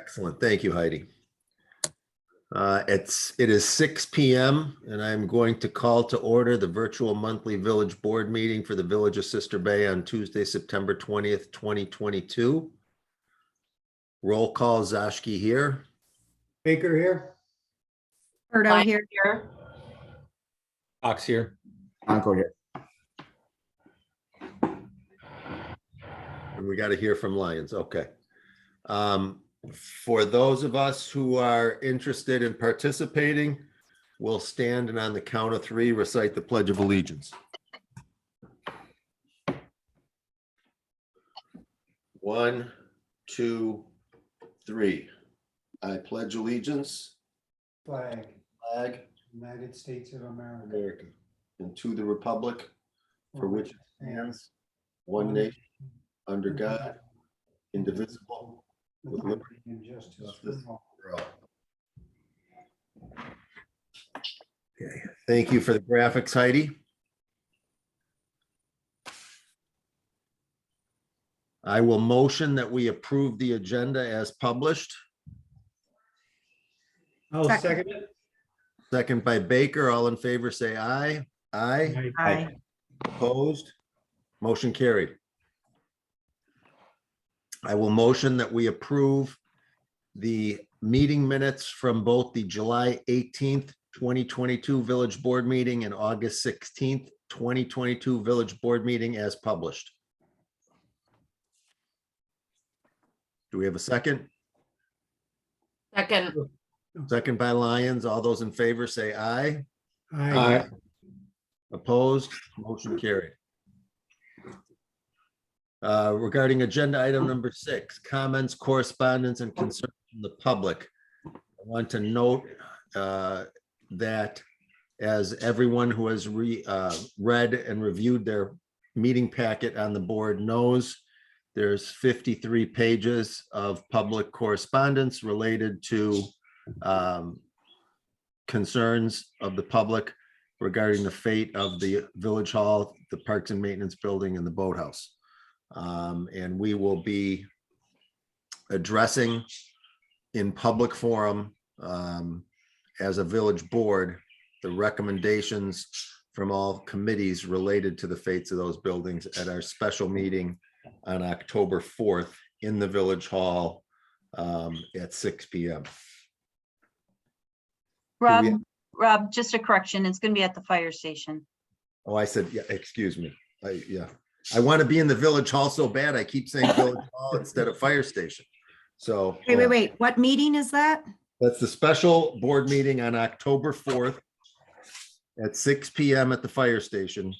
Excellent. Thank you, Heidi. It is 6 p.m. and I'm going to call to order the virtual monthly village board meeting for the Village of Sister Bay on Tuesday, September 20th, 2022. Roll call. Zashki here. Baker here. Birdo here. Fox here. Uncle here. And we got to hear from Lions. Okay. For those of us who are interested in participating, we'll stand and on the count of three, recite the Pledge of Allegiance. 1, 2, 3. I pledge allegiance. Flag. United States of America. And to the republic for which it stands, one nation, under God, indivisible, with liberty and justice for all. all. Okay, thank you for the graphics, Heidi. I will motion that we approve the agenda as published. I'll second it. Second by Baker. All in favor, say aye. Aye. Aye. Opposed? Motion carried. I will motion that we approve the meeting minutes from both the July 18th, 2022 Village Board meeting and August 16th, 2022 Village Board meeting as published. Do we have a second? Second. Second by Lyons. All those in favor say aye. Aye. Opposed? Motion carried. Regarding agenda item number 6, comments, correspondence, and concerns from the public. I want to note that as everyone who has read and reviewed their meeting packet on the board knows, there's 53 pages of public correspondence related to concerns of the public regarding the fate of the Village Hall, the Parks and Maintenance Building, and the Boathouse. And we will be addressing in public forum as a village board the recommendations from all committees related to the fates of those buildings at our special meeting on October 4th in the Village Hall at 6 p.m. Rob, just a correction. It's going to be at the fire station. Oh, I said, yeah, excuse me. I want to be in the Village Hall so bad. I keep saying Village Hall instead of fire station. So Wait. What meeting is that? that's the special board meeting on October 4th at 6 p.m. at the fire station.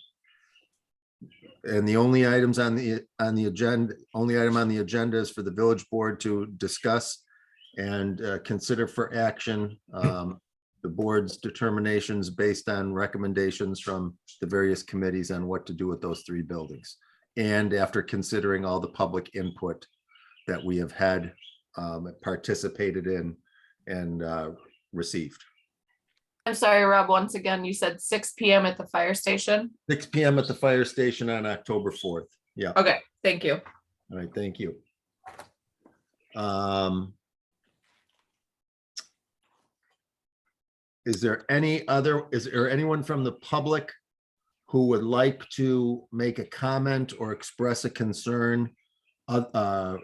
And the only items on the agenda, only item on the agenda is for the village board to discuss and consider for action the board's determinations based on recommendations from the various committees on what to do with those 3 buildings. And after considering all the public input that we have had participated in and received. I'm sorry, Rob, once again, you said 6 p.m. at the fire station? 6 p.m. at the fire station on October 4th. Yeah. Okay, thank you. All right, thank you. Is there anyone from the public who would like to make a comment or express a concern on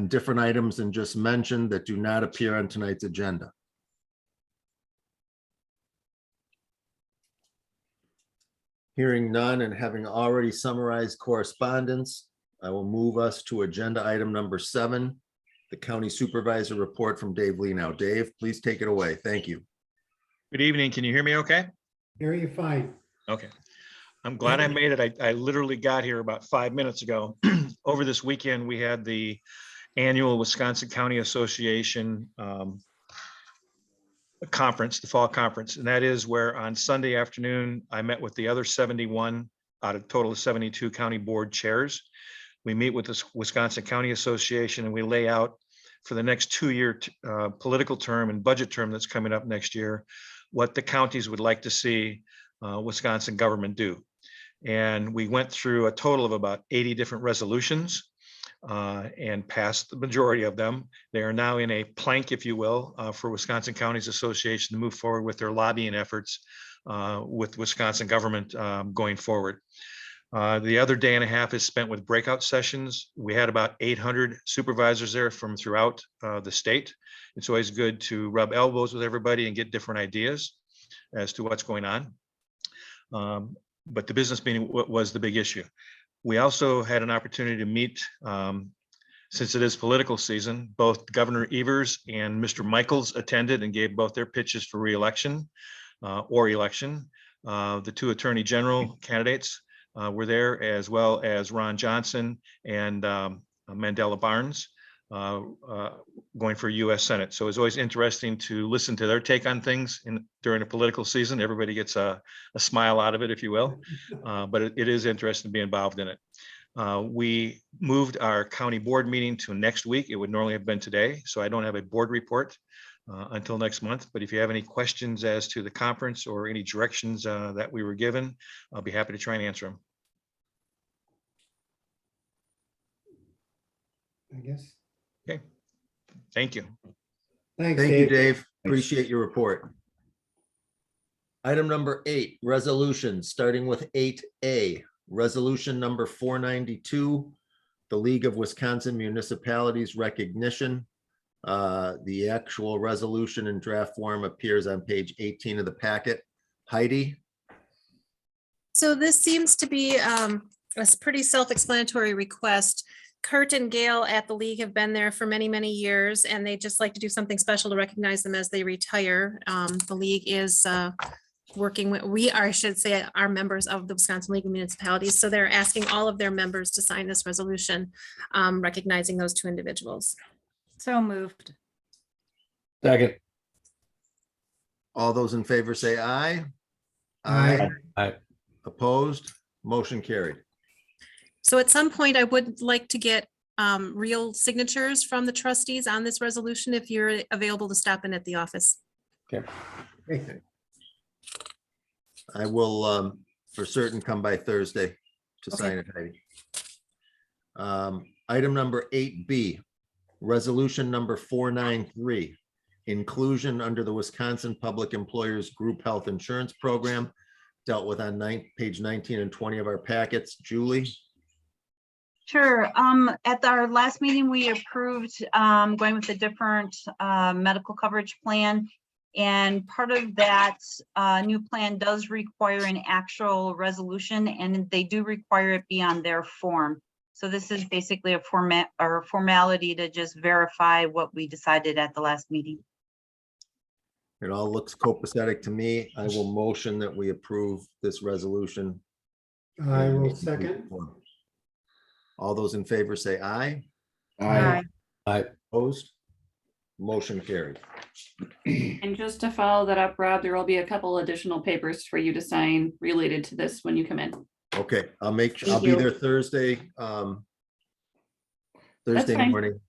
different items than just mentioned that do not appear on tonight's agenda? Hearing none and having already summarized correspondence, I will move us to agenda item number 7, the county supervisor report from Dave Lenow. Dave, please take it away. Thank you. Good evening. Can you hear me okay? Hear you fine. Okay. I'm glad I made it. I literally got here about 5 minutes ago. Over this weekend, we had the annual Wisconsin County Association conference, the fall conference. And that is where on Sunday afternoon, I met with the other 71 out of total of 72 county board chairs. We meet with the Wisconsin County Association and we lay out for the next 2-year political term and budget term that's coming up next year, what the counties would like to see Wisconsin government do. And we went through a total of about 80 different resolutions. and passed the majority of them. They are now in a plank, if you will, for Wisconsin Counties Association to move forward with their lobbying efforts with Wisconsin government going forward. The other day and a half is spent with breakout sessions. We had about 800 supervisors there from throughout the state. It's always good to rub elbows with everybody and get different ideas as to what's going on. But the business meeting was the big issue. We also had an opportunity to meet, since it is political season, both Governor Evers and Mr. Michaels attended and gave both their pitches for reelection or election. The two attorney general candidates were there, as well as Ron Johnson and Mandela Barnes going for U.S. Senate. So it's always interesting to listen to their take on things during a political season. Everybody gets a smile out of it, if you will, but it is interesting to be involved in it. We moved our county board meeting to next week. It would normally have been today, so I don't have a board report until next month. But if you have any questions as to the conference or any directions that we were given, I'll be happy to try and answer them. I guess. Okay, thank you. Thanks, Thank you, Dave. Dave. Appreciate your report. Item number 8, resolutions, starting with 8A, resolution number 492, the League of Wisconsin Municipalities recognition. The actual resolution in draft form appears on page 18 of the packet. Heidi? So this seems to be a pretty self-explanatory request. Kurt and Gail at the league have been there for many, many years, and they just like to do something special to recognize them as they retire. The league is working with, I should say, are members of the Wisconsin League of Municipalities. So they're asking all of their members to sign this resolution recognizing those two individuals. So moved. Second. All those in favor say aye. Aye. Aye. Opposed? Motion carried. So at some point, I would like to get real signatures from the trustees on this resolution if you're available to stop in at the office. Okay. Okay. I will, for certain, come by Thursday to Okay. sign it, Heidi. Item number 8B, resolution number 493, inclusion under the Wisconsin Public Employers Group Health Insurance Program, dealt with on page 19 and 20 of our packets. Julie? Sure. At our last meeting, we approved going with a different medical coverage plan. And part of that new plan does require an actual resolution, and they do require it be on their form. So this is basically a formality to just verify what we decided at the last meeting. It all looks copacetic to me. I will motion that we approve this resolution. I will second. All those in favor say aye. Aye. Aye. Opposed? Motion carried. And just to follow that up, Rob, there will be a couple additional papers for you to sign related to this when you come in. Okay, I'll be Thank you. there Thursday. Thursday fine. morning.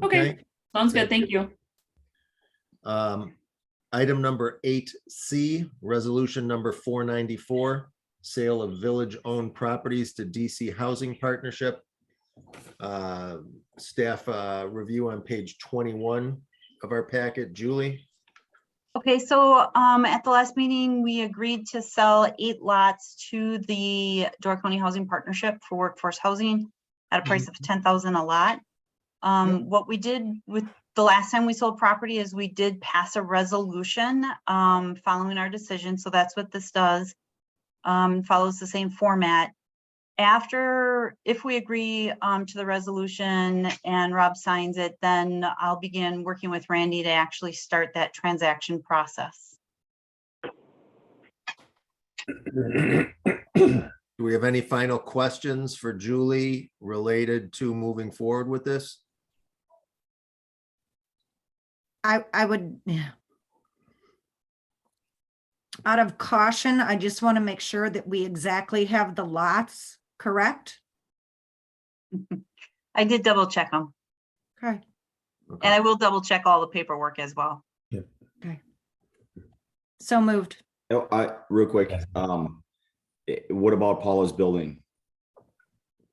Okay. Sounds good. Thank you. Item number 8C, resolution number 494, sale of village-owned properties to DC Housing Partnership. Staff review on page 21 of our packet. Julie? Okay, so at the last meeting, we agreed to sell 8 lots to the Door County Housing Partnership for workforce housing at a price of $10,000 a lot. What we did with the last time we sold property is we did pass a resolution following our decision. So that's what this does. Follows the same format. After, if we agree to the resolution and Rob signs it, then I'll begin working with Randy to actually start that transaction process. Do we have any final questions for Julie related to moving forward with this? I would, yeah. Out of caution, I just want to make sure that we exactly have the lots correct. I did double check them, Okay. and I will double check all the paperwork as well. So moved. No, real quick, what about Paula's building?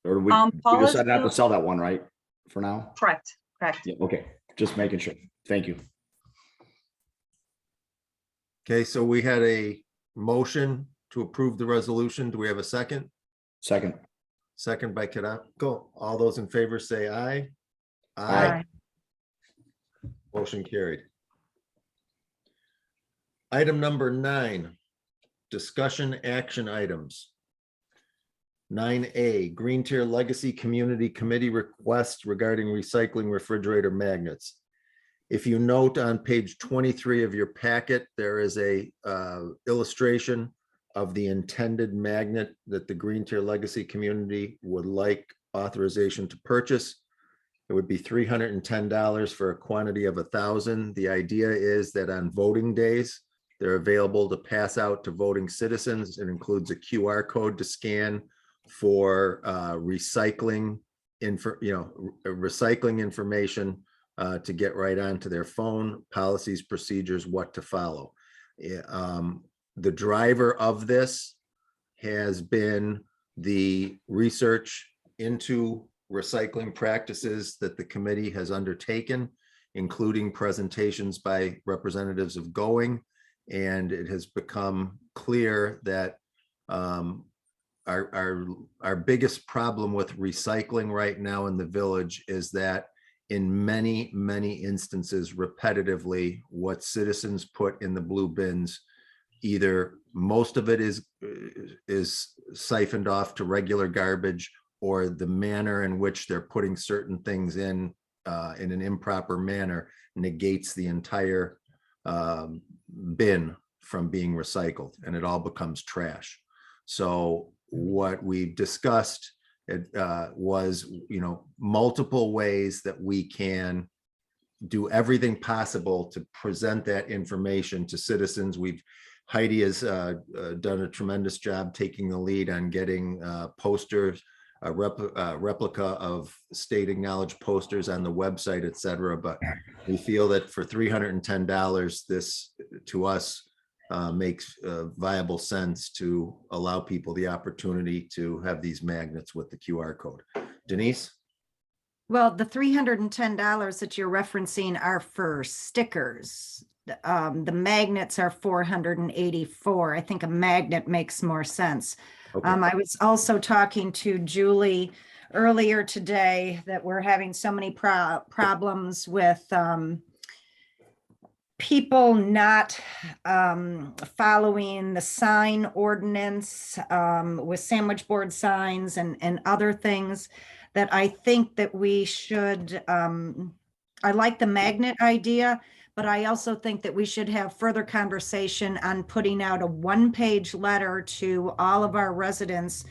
Or we Paula's decided not to buil- sell that one, right? for now? Correct, correct. Yeah, okay, just making sure. Thank you. Okay, so we had a motion to approve the resolution. Do we have a second? Second. Second by Kadako. All those in favor say aye. Aye. Motion carried. Item number 9, discussion action items. 9A, Green Tier Legacy Community Committee request regarding recycling refrigerator magnets. If you note on page 23 of your packet, there is a illustration of the intended magnet that the Green Tier Legacy Community would like authorization to purchase. It would be $310 for a quantity of 1,000. The idea is that on voting days, they're available to pass out to voting citizens. It includes a QR code to scan for recycling recycling information to get right onto their phone, policies, procedures, what to follow. The driver of this has been the research into recycling practices that the committee has undertaken, including presentations by representatives of Going. And it has become clear that our biggest problem with recycling right now in the village is that in many, many instances, repetitively, what citizens put in the blue bins, either most of it is siphoned off to regular garbage, or the manner in which they're putting certain things in an improper manner negates the entire bin from being recycled, and it all becomes trash. So what we discussed was, multiple ways that we can do everything possible to present that information to citizens. Heidi has done a tremendous job taking the lead on getting posters, a replica of state acknowledged posters on the website, et cetera. But we feel that for $310, this to us makes viable sense to allow people the opportunity to have these magnets with the QR code. Denise? Well, the $310 that you're referencing are for stickers. The magnets are $484. I think a magnet makes more sense. Okay. I was also talking to Julie earlier today that we're having so many problems with people not following the sign ordinance with sandwich board signs and other things, that I think that we should, I like the magnet idea, but I also think that we should have further conversation on putting out a one-page letter to all of our residents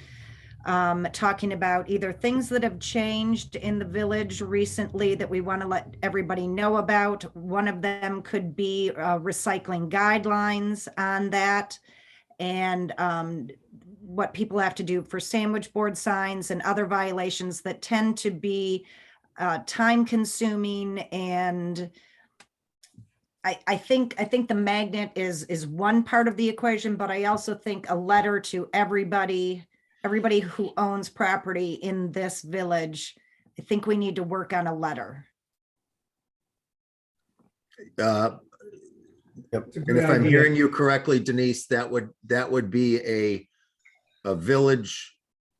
talking about either things that have changed in the village recently that we want to let everybody know about. One of them could be recycling guidelines on that, and what people have to do for sandwich board signs and other violations that tend to be time consuming. And I think the magnet is one part of the equation, but I also think a letter to everybody who owns property in this village, I think we need to work on a letter. And It's a good if I'm idea. hearing you correctly, Denise, that would be a village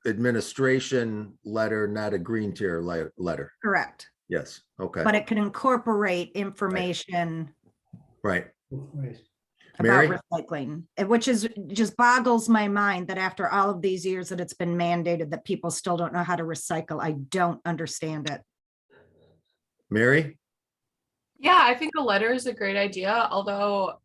administration letter, not a Green Tier letter. Correct. Yes, okay, But it could incorporate information right. Both ways. Mary? about recycling, which is just boggles my mind that after all of these years that it's been mandated that people still don't know how to recycle. I don't understand it. Mary? Yeah, I think a letter is a great idea, although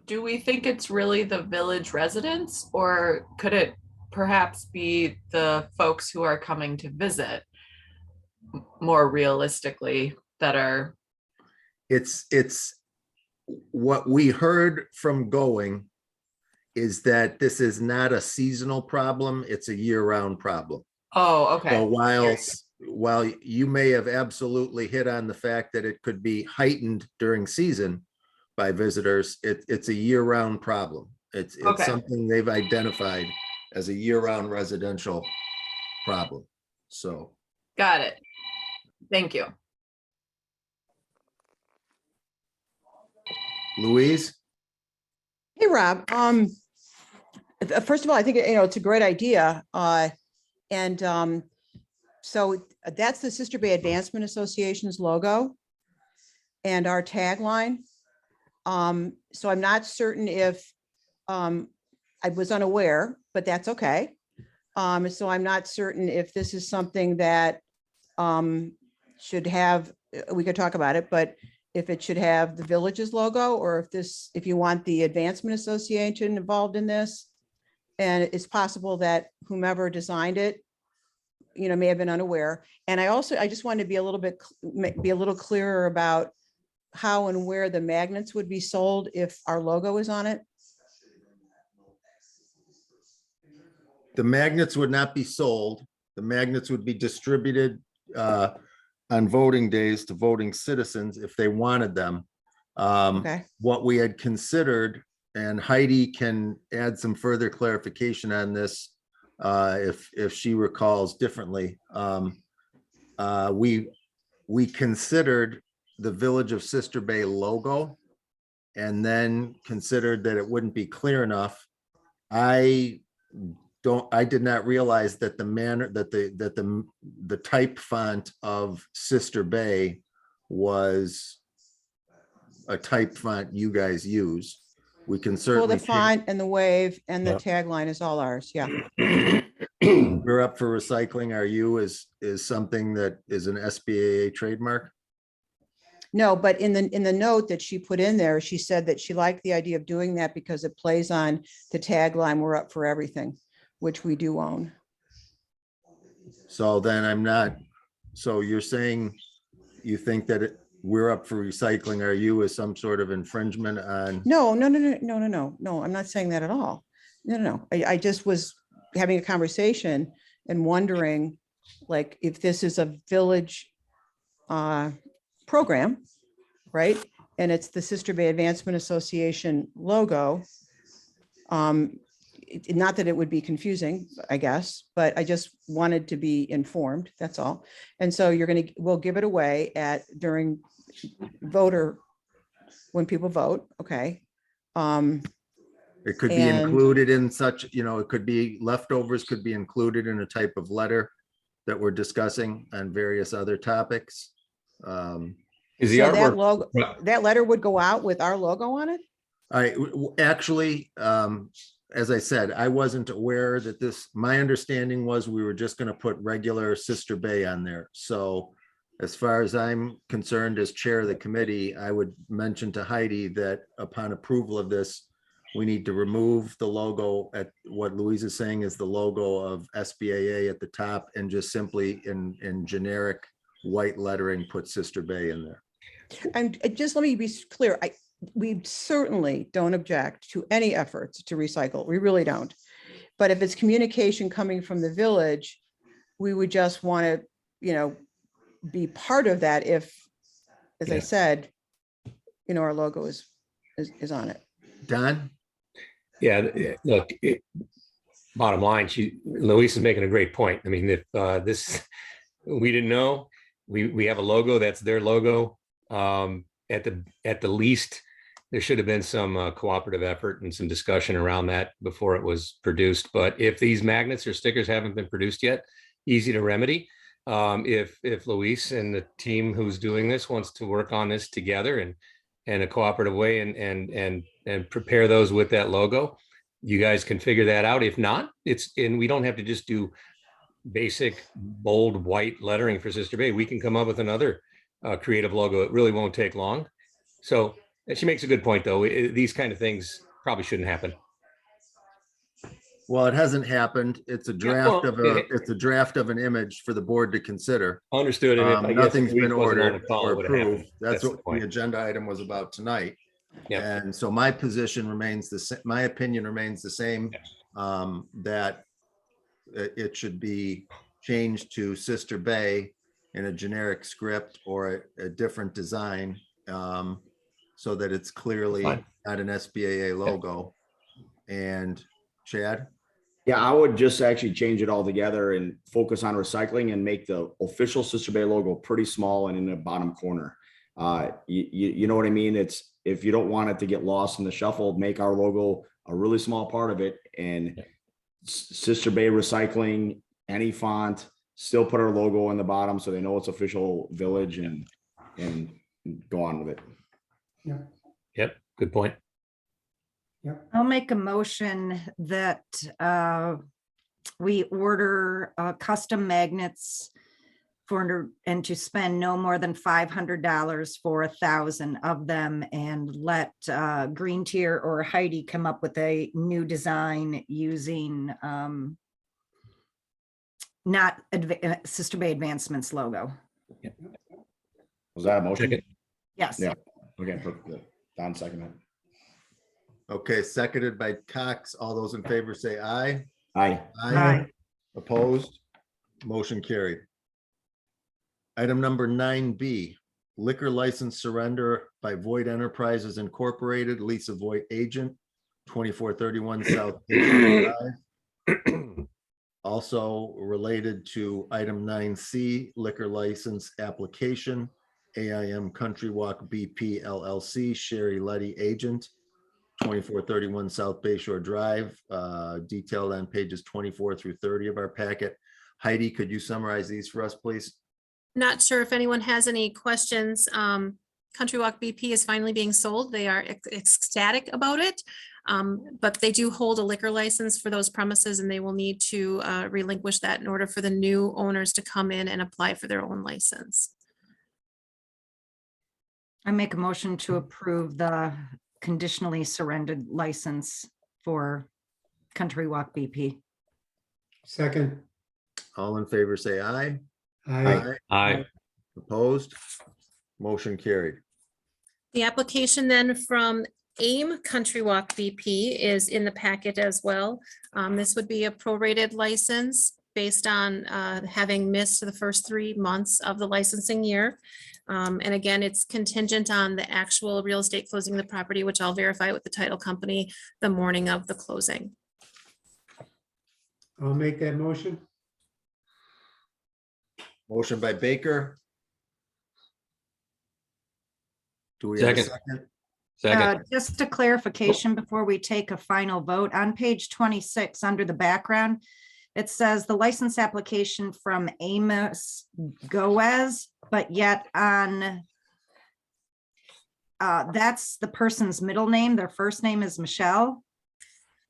do we think it's really the village residents, or could it perhaps be the folks who are coming to visit more realistically that are? It's what we heard from Going is that this is not a seasonal problem, it's a year-round problem. Oh, okay. So while you may have absolutely hit on the fact that it could be heightened during season by visitors, it's a year-round problem. It's Okay. something they've identified as a year-round residential problem. So Got it. Thank you. Louise? Hey, Rob. First of all, I think, it's a great idea. And so that's the Sister Bay Advancement Association's logo and our tagline. So I'm not certain if, I was unaware, but that's okay. So I'm not certain if this is something that should have, we could talk about it, but if it should have the village's logo, or if you want the Advancement Association involved in this. And it's possible that whomever designed it, may have been unaware. And I just wanted to be a little clearer about how and where the magnets would be sold if our logo is on it. The magnets would not be sold. The magnets would be distributed on voting days to voting citizens if they wanted them. Okay. What we had considered, and Heidi can add some further clarification on this if she recalls differently. We considered the Village of Sister Bay logo and then considered that it wouldn't be clear enough. I did not realize that the type font of Sister Bay was a type font you guys use. We can Well, certainly the font and the wave and the tagline is all ours. Yeah. We're up for recycling. Are you is something that is an SBAA trademark? No, but in the note that she put in there, she said that she liked the idea of doing that because it plays on the tagline, "We're up for everything," which we do own. So then I'm not, so you're saying you think that we're up for recycling, are you as some sort of infringement on? No, I'm not saying that at all. No. I just was having a conversation and wondering, like, if this is a village program, right? And it's the Sister Bay Advancement Association logo. Not that it would be confusing, I guess, but I just wanted to be informed, that's all. And so we'll give it away during when people vote, okay? It could be And- included in such, it could be leftovers, could be included in a type of letter that we're discussing on various other topics. Is the So that artwork, logo, that letter would go out with our logo on it? Actually, as I said, I wasn't aware that my understanding was we were just going to put regular Sister Bay on there. So as far as I'm concerned, as chair of the committee, I would mention to Heidi that upon approval of this, we need to remove the logo at what Louise is saying is the logo of SBAA at the top and just simply in generic white lettering, put Sister Bay in there. And just let me be clear, we certainly don't object to any efforts to recycle. We really don't. But if it's communication coming from the village, we would just want to, be part of that if, as I said, our logo is on it. Don? Yeah, look, bottom line, Louise is making a great point. I mean, if we didn't know, we have a logo, that's their logo. At the least, there should have been some cooperative effort and some discussion around that before it was produced. But if these magnets or stickers haven't been produced yet, easy to remedy. If Louise and the team who's doing this wants to work on this together and in a cooperative way and prepare those with that logo, you guys can figure that out. If not, and we don't have to just do basic bold white lettering for Sister Bay. We can come up with another creative logo. It really won't take long. So she makes a good point, though. These kind of things probably shouldn't happen. Well, it hasn't happened. It's a draft it's a draft of an image for the board to consider. Understood. And if, I guess, Nothing's Louise been wasn't on ordered the call, or it would have happened. approved. That's the what point. the agenda item was about tonight. Yep. And so my position remains my opinion remains the same, that it should be changed to Sister Bay in a generic script or a different design, so that it's clearly Fine. not an SBAA logo. And Chad? Yeah, I would just actually change it all together and focus on recycling and make the official Sister Bay logo pretty small and in the bottom corner. You know what I mean? It's, if you don't want it to get lost in the shuffle, make our logo a really small part of it, and Sister Bay Recycling, any font, still put our logo on the bottom so they know it's official village, and go on with it. Yep, good point. I'll make a motion that we order custom magnets and to spend no more than $500 for 1,000 of them, and let Green Tier or Heidi come up with a new design using not Sister Bay Advancements logo. Was that a motion? Second. Yes. Yeah. Okay, perfect. Don seconded. Okay, seconded by Cox. All those in favor say aye. Aye. Aye. Opposed? Motion carried. Item number 9B, liquor license surrender by Void Enterprises Incorporated, Lisa Voigt agent, 2431 South Bay Drive. Also related to item 9C, liquor license application, AIM Country Walk BP LLC, Sherry Letty agent, 2431 South Bay Shore Drive, detailed on pages 24 through 30 of our packet. Heidi, could you summarize these for us, please? Not sure if anyone has any questions. Country Walk BP is finally being sold. They are ecstatic about it. But they do hold a liquor license for those premises, and they will need to relinquish that in order for the new owners to come in and apply for their own license. I make a motion to approve the conditionally surrendered license for Country Walk BP. Second. All in favor, say aye. Aye. Aye. Opposed? Motion carried. The application then from AIM Country Walk BP is in the packet as well. This would be a prorated license based on having missed the first 3 months of the licensing year. And again, it's contingent on the actual real estate closing of the property, which I'll verify with the title company the morning of the closing. I'll make that motion. Motion by Baker. Do we have a second? Second. Just a clarification before we take a final vote, on page 26, under the background, it says the license application from Amos Goaz, but yet on that's the person's middle name. Their first name is Michelle.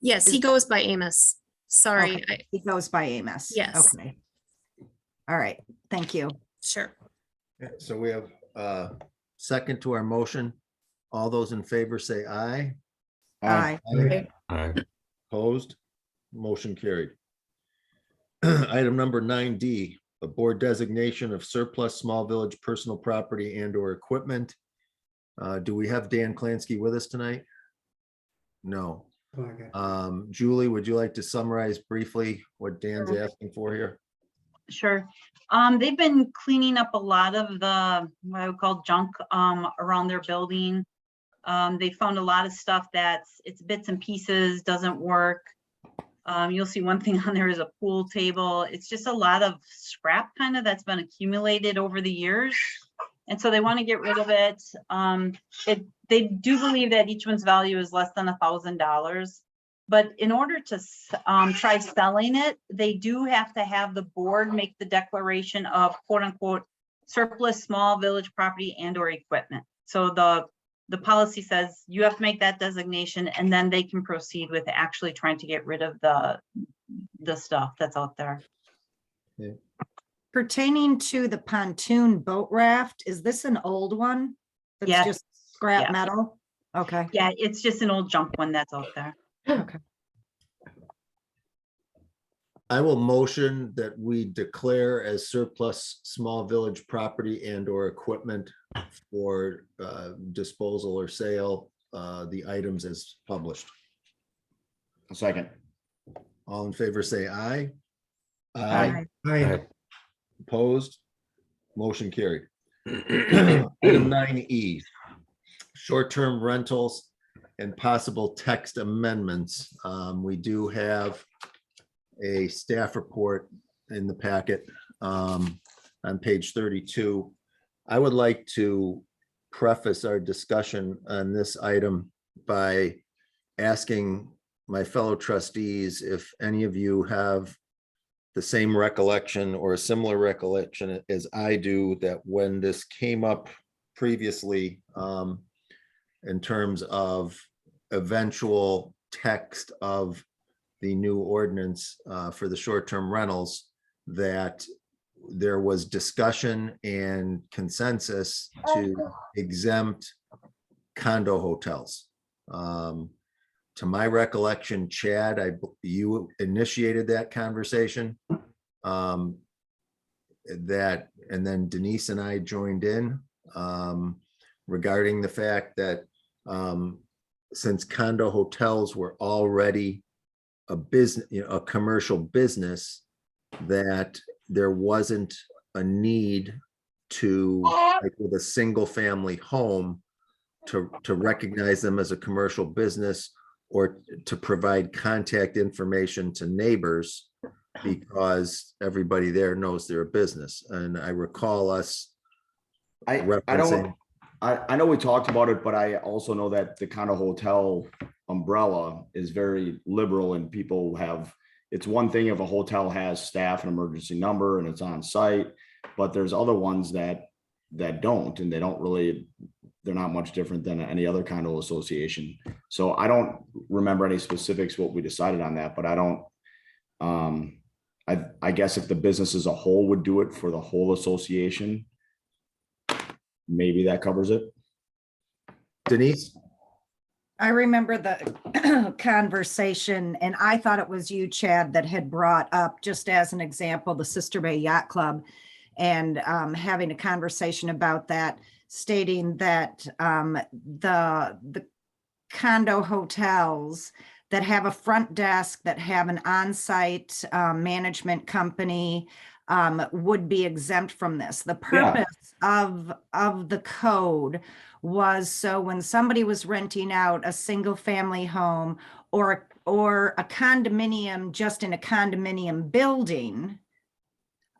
Yes, he goes by Amos. Sorry. Okay, he goes by Amos. Yes. Okay. All right. Thank you. Sure. Yeah, so we have a second to our motion. All those in favor say aye. Aye. Aye. Opposed? Motion carried. Item number 9D, a board designation of surplus small village personal property and or equipment. Do we have Dan Klansky with us tonight? No. Okay. Julie, would you like to summarize briefly what Dan's asking for here? Sure. They've been cleaning up a lot of the, what I would call junk, around their building. They found a lot of stuff it's bits and pieces, doesn't work. You'll see one thing on there is a pool table. It's just a lot of scrap kind of that's been accumulated over the years. And so they want to get rid of it. They do believe that each one's value is less than $1,000. But in order to try selling it, they do have to have the board make the declaration of quote unquote surplus small village property and or equipment. So the policy says you have to make that designation, and then they can proceed with actually trying to get rid of the stuff that's out there. Yeah. Pertaining to the pontoon boat raft, is this an old one? That's Yes. just scrap Yeah. metal? Okay. Yeah, it's just an old junk one that's out there. Okay. I will motion that we declare as surplus small village property and or equipment for disposal or sale, the items as published. Second. All in favor, say aye. Aye. Aye. Opposed? Motion carried. Item 9E, short-term rentals and possible text amendments. We do have a staff report in the packet on page 32. I would like to preface our discussion on this item by asking my fellow trustees if any of you have the same recollection or a similar recollection as I do, that when this came up previously in terms of eventual text of the new ordinance for the short-term rentals, that there was discussion and consensus to exempt condo hotels. To my recollection, Chad, you initiated that conversation. And then Denise and I joined in regarding the fact that since condo hotels were already a business, a commercial business, that there wasn't a need to, like with a single family home, to recognize them as a commercial business or to provide contact information to neighbors, because everybody there knows they're a business. And I recall us I referencing. know we talked about it, but I also know that the condo hotel umbrella is very liberal, and people have, it's one thing if a hotel has staff and emergency number and it's on site, but there's other ones that don't, and they don't really, they're not much different than any other condo association. So I don't remember any specifics what we decided on that, but I don't, I guess if the business as a whole would do it for the whole association, maybe that covers it. Denise? I remember the conversation, and I thought it was you, Chad, that had brought up, just as an example, the Sister Bay Yacht Club, and having a conversation about that, stating that the condo hotels that have a front desk, that have an on-site management company, would be exempt from this. The purpose of the code was so when somebody was renting out a single family home or a condominium just in a condominium building,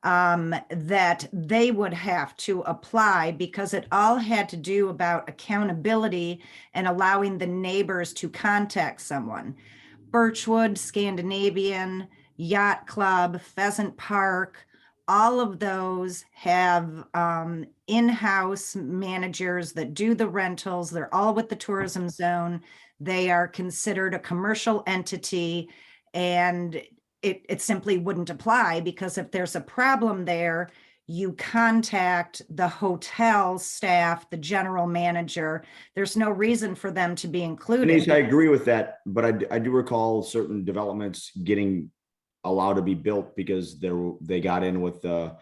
that they would have to apply, because it all had to do about accountability and allowing the neighbors to contact someone. Birchwood, Scandinavian, Yacht Club, Pheasant Park, all of those have in-house managers that do the rentals. They're all with the tourism zone. They are considered a commercial entity, and it simply wouldn't apply, because if there's a problem there, you contact the hotel staff, the general manager. There's no reason for them to be included. Denise, I agree with that, but I do recall certain developments getting allowed to be built because they got in with the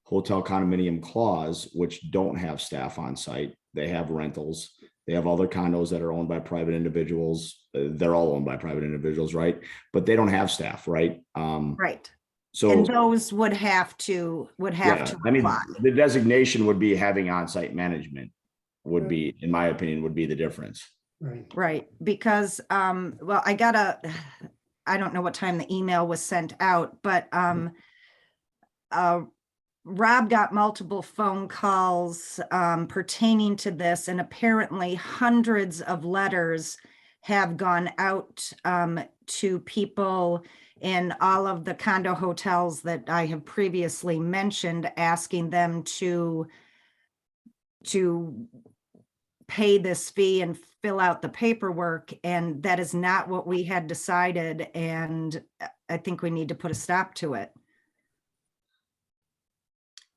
hotel condominium clause, which don't have staff on site. They have rentals. They have other condos that are owned by private individuals. They're all owned by private individuals, right? But they don't have staff, right? Right. So And those would have to I mean, apply. the designation would be having on-site management would be, in my opinion, would be the difference. Right. Right, because, well, I don't know what time the email was sent out, but Rob got multiple phone calls pertaining to this, and apparently hundreds of letters have gone out to people in all of the condo hotels that I have previously mentioned, asking them to pay this fee and fill out the paperwork, and that is not what we had decided, and I think we need to put a stop to it.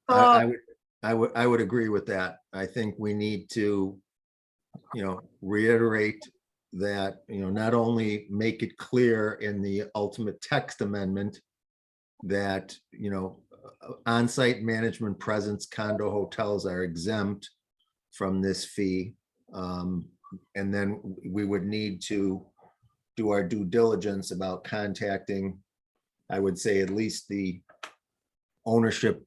I would agree with that. I think we need to, reiterate that, not only make it clear in the ultimate text amendment that, on-site management presence condo hotels are exempt from this fee. And then we would need to do our due diligence about contacting, I would say, at least the ownership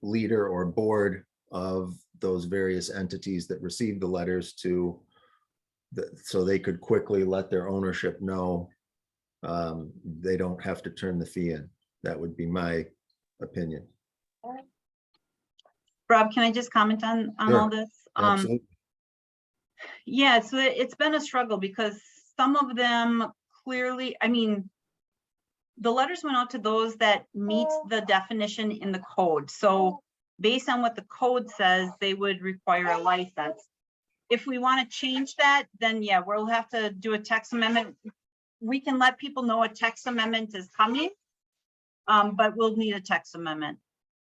leader or board of those various entities that received the letters so they could quickly let their ownership know they don't have to turn the fee in. That would be my opinion. Rob, can I just comment on all Sure. this? Absolutely. Yeah, so it's been a struggle because some of them clearly, I mean, the letters went out to those that meet the definition in the code. So based on what the code says, they would require a license. If we want to change that, then yeah, we'll have to do a text amendment. We can let people know a text amendment is coming, but we'll need a text amendment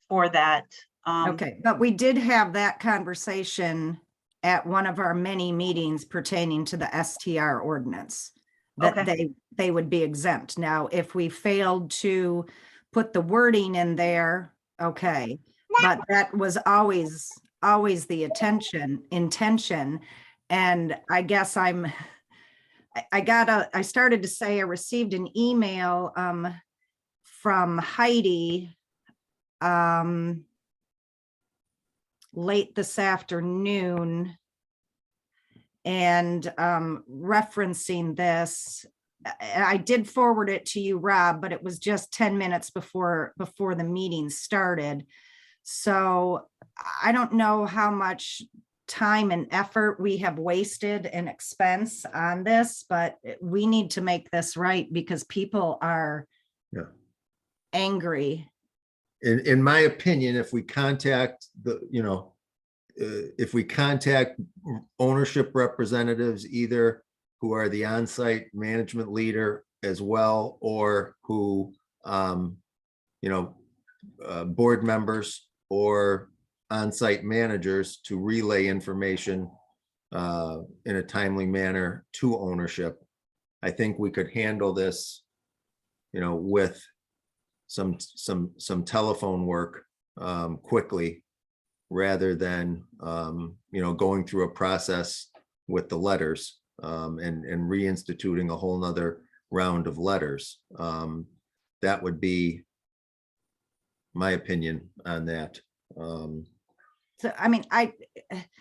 for that. Okay, but we did have that conversation at one of our many meetings pertaining to the STR ordinance, that Okay. they would be exempt. Now, if we failed to put the wording in there, okay, but that was always the intention. And I guess I started to say I received an email from Heidi late this afternoon and referencing this. I did forward it to you, Rob, but it was just 10 minutes before the meeting started. So I don't know how much time and effort we have wasted and expense on this, but we need to make this right because people are angry. In my opinion, if we contact if we contact ownership representatives, either who are the on-site management leader as well, or who, board members or on-site managers to relay information in a timely manner to ownership, I think we could handle this, with some telephone work quickly, rather than going through a process with the letters and reinstituting a whole nother round of letters. That would be my opinion on that. So, I mean, I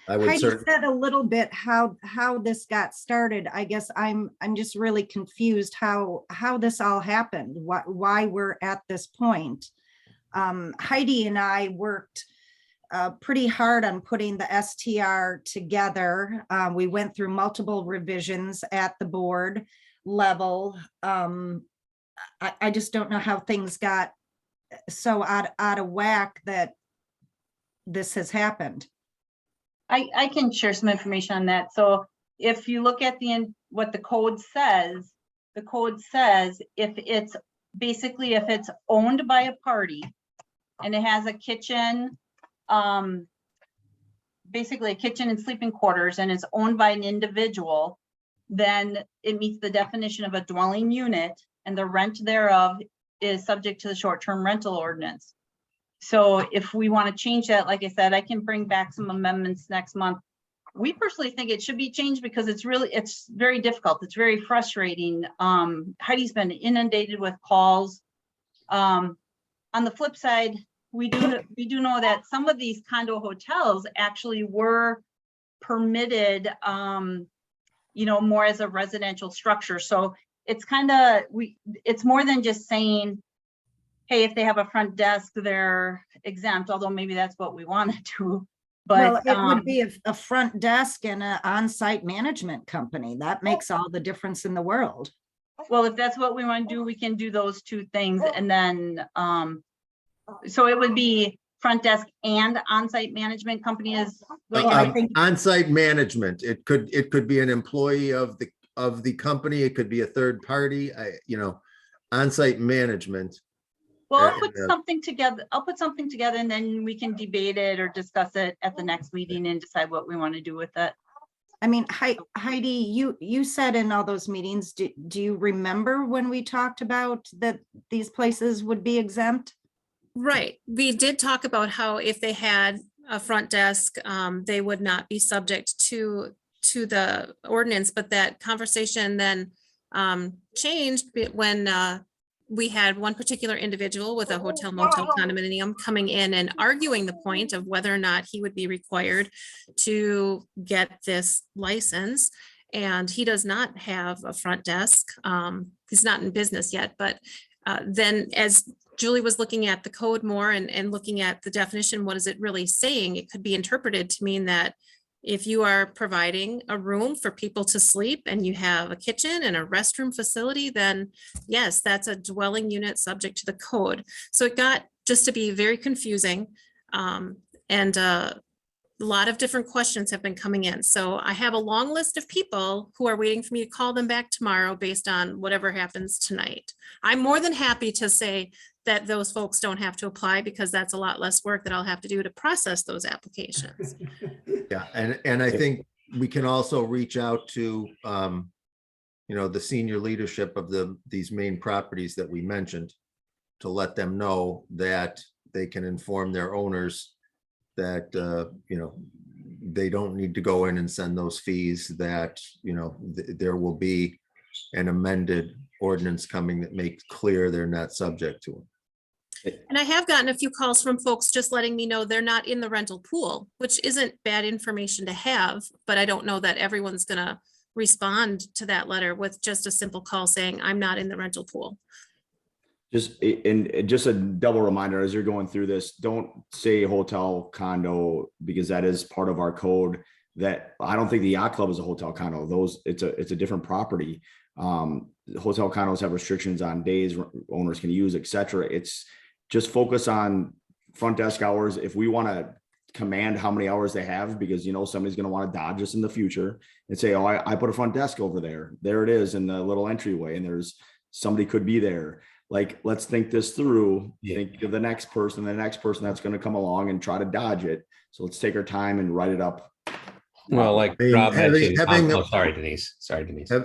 would Heidi certainly. said a little bit how this got started. I guess I'm just really confused how this all happened, why we're at this point. Heidi and I worked pretty hard on putting the STR together. We went through multiple revisions at the board level. I just don't know how things got so out of whack that this has happened. I can share some information on that. So if you look at what the code says if it's owned by a party and it has a kitchen, basically a kitchen and sleeping quarters, and it's owned by an individual, then it meets the definition of a dwelling unit, and the rent thereof is subject to the short-term rental ordinance. So if we want to change that, like I said, I can bring back some amendments next month. We personally think it should be changed because it's very difficult. It's very frustrating. Heidi's been inundated with calls. On the flip side, we do know that some of these condo hotels actually were permitted, more as a residential structure. So it's it's more than just saying, hey, if they have a front desk, they're exempt, although maybe that's what we want to do. But well, it would be a front desk and an on-site management company. That makes all the difference in the world. Well, if that's what we want to do, we can do those two things. And then, so it would be front desk and on-site management company is what you're thinking? On-site management. It could be an employee of the company. It could be a third party, on-site management. Well, I'll put something together. And then we can debate it or discuss it at the next meeting and decide what we want to do with it. I mean, Heidi, you said in all those meetings, do you remember when we talked about that these places would be exempt? Right. We did talk about how if they had a front desk, they would not be subject to the ordinance, but that conversation then changed when we had one particular individual with a hotel motel condominium coming in and arguing the point of whether or not he would be required to get this license. And he does not have a front desk. he's not in business yet, but then as Julie was looking at the code more and looking at the definition, what is it really saying? It could be interpreted to mean that if you are providing a room for people to sleep and you have a kitchen and a restroom facility, then yes, that's a dwelling unit subject to the code. So it got just to be very confusing. And a lot of different questions have been coming in. So I have a long list of people who are waiting for me to call them back tomorrow based on whatever happens tonight. I'm more than happy to say that those folks don't have to apply because that's a lot less work that I'll have to do to process those applications. Yeah, and I think we can also reach out to, the senior leadership of these main properties that we mentioned to let them know that they can inform their owners that, they don't need to go in and send those fees, that, there will be an amended ordinance coming that makes clear they're not subject to them. And I have gotten a few calls from folks just letting me know they're not in the rental pool, which isn't bad information to have, but I don't know that everyone's gonna respond to that letter with just a simple call saying, I'm not in the rental pool. Just a double reminder, as you're going through this, don't say hotel condo, because that is part of our code. That I don't think the yacht club is a hotel condo. It's a different property. Hotel condos have restrictions on days owners can use, etc. It's just focus on front desk hours. If we want to command how many hours they have, because somebody's going to want to dodge us in the future and say, oh, I put a front desk over there. There it is in the little entryway, and there's somebody could be there. Like, let's think this through. Think of the next person that's going to come along and try to dodge it. So let's take our time and write it up. Well, like I mean, Rob mentioned, having oh, sorry, Denise.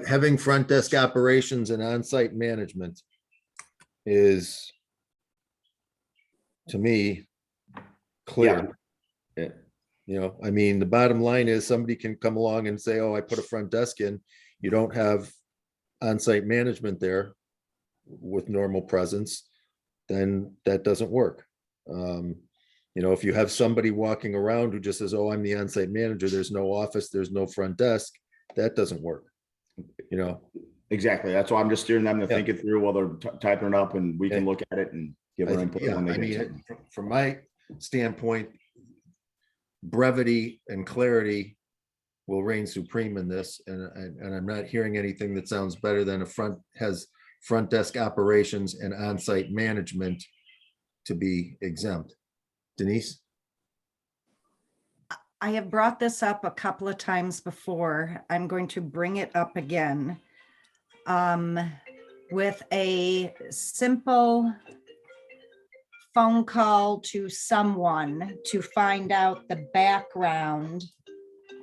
Having front desk operations and on-site management is, to me, clear. Yeah. I mean, the bottom line is somebody can come along and say, oh, I put a front desk in. You don't have on-site management there with normal presence, then that doesn't work. If you have somebody walking around who just says, oh, I'm the on-site manager, there's no office, there's no front desk, that doesn't work. Exactly. That's why I'm just steering them to think it through while they're typing it up, and we can look at it and give our input. Yeah, when they I get mean, from my standpoint, brevity and clarity will reign supreme in this, and I'm not hearing anything that sounds better than has front desk operations and on-site management to be exempt. Denise? I have brought this up a couple of times before. I'm going to bring it up again. With a simple phone call to someone to find out the background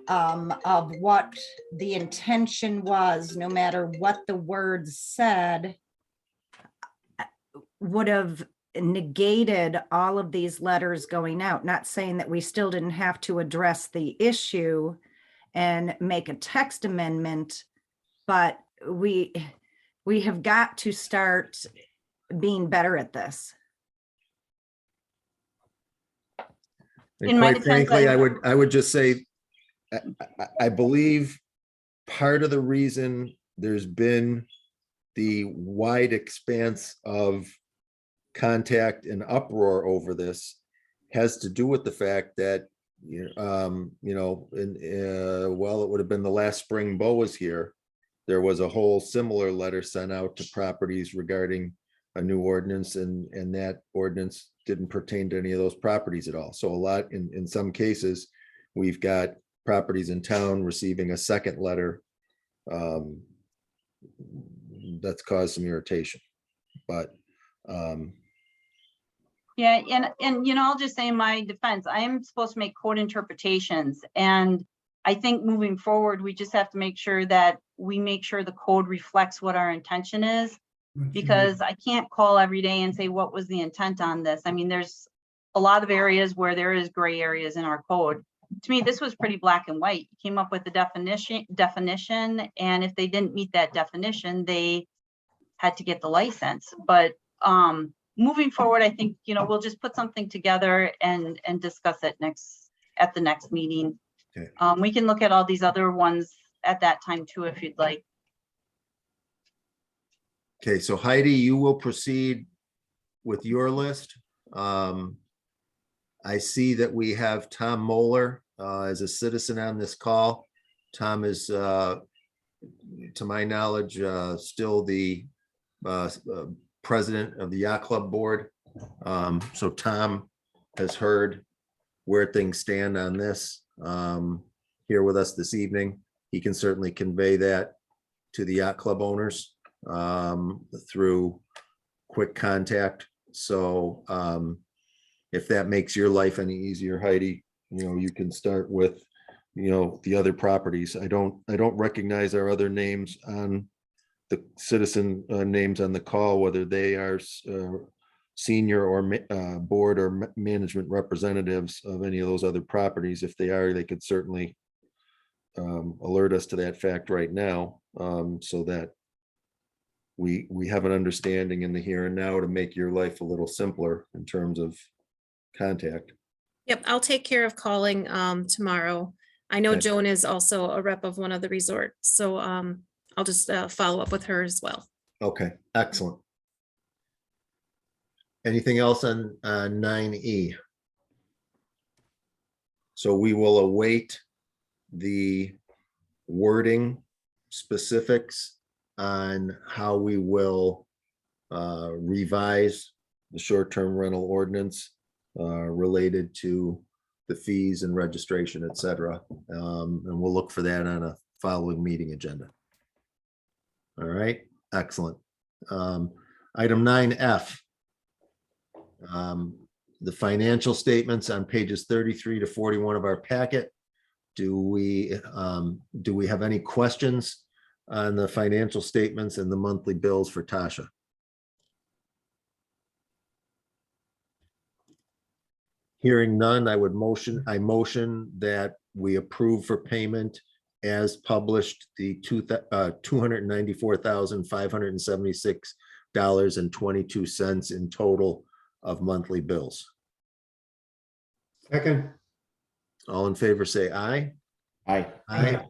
of what the intention was, no matter what the words said, would have negated all of these letters going out. Not saying that we still didn't have to address the issue and make a text amendment, but we have got to start being better at this. And quite frankly, I would just say, I believe part of the reason there's been the wide expanse of contact and uproar over this has to do with the fact that, it would have been the last spring Bo was here, there was a whole similar letter sent out to properties regarding a new ordinance, and that ordinance didn't pertain to any of those properties at all. So a lot, in some cases, we've got properties in town receiving a second letter that's caused some irritation. But yeah, and I'll just say in my defense, I am supposed to make code interpretations, and I think moving forward, we just have to make sure that we make sure the code reflects what our intention is, because I can't call every day and say, what was the intent on this? I mean, there's a lot of areas where there is gray areas in our code. To me, this was pretty black and white. You came up with the definition, and if they didn't meet that definition, they had to get the license. But moving forward, I think, we'll just put something together and discuss it at the next meeting. Okay. We can look at all these other ones at that time too, if you'd like. Okay, so Heidi, you will proceed with your list. I see that we have Tom Moeller as a citizen on this call. Tom is, to my knowledge, still the president of the Yacht Club Board. So Tom has heard where things stand on this here with us this evening. He can certainly convey that to the yacht club owners through quick contact. So if that makes your life any easier, Heidi, you can start with, the other properties. I don't recognize our other names on the citizen names on the call, whether they are senior or board or management representatives of any of those other properties. If they are, they could certainly alert us to that fact right now, so that we have an understanding in the here and now to make your life a little simpler in terms of contact. Yep, I'll take care of calling tomorrow. I know Okay. Joan is also a rep of one of the resorts, so I'll just follow up with her as well. Okay, excellent. Anything else on 9E? So we will await the wording specifics on how we will revise the short-term rental ordinance related to the fees and registration, et cetera. And we'll look for that on a following meeting agenda. All right, excellent. Item 9F. The financial statements on pages 33 to 41 of our packet. Do we have any questions on the financial statements and the monthly bills for Tasha? Hearing none, I motion that we approve for payment as published the $294,576.22 in total of monthly bills. Second. All in favor, say aye. Aye. Aye.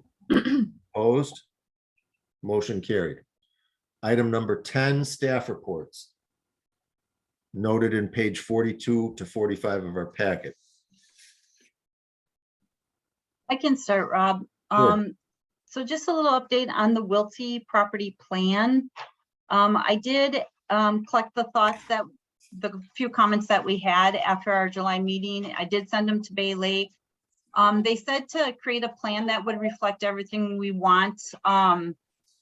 Opposed? Motion carried. Item number 10, staff reports. Noted in page 42 to 45 of our packet. I can start, Rob. Sure. So just a little update on the Wiltie property plan. I did collect the thoughts that the few comments that we had after our July meeting. I did send them to Bay Lake. They said to create a plan that would reflect everything we want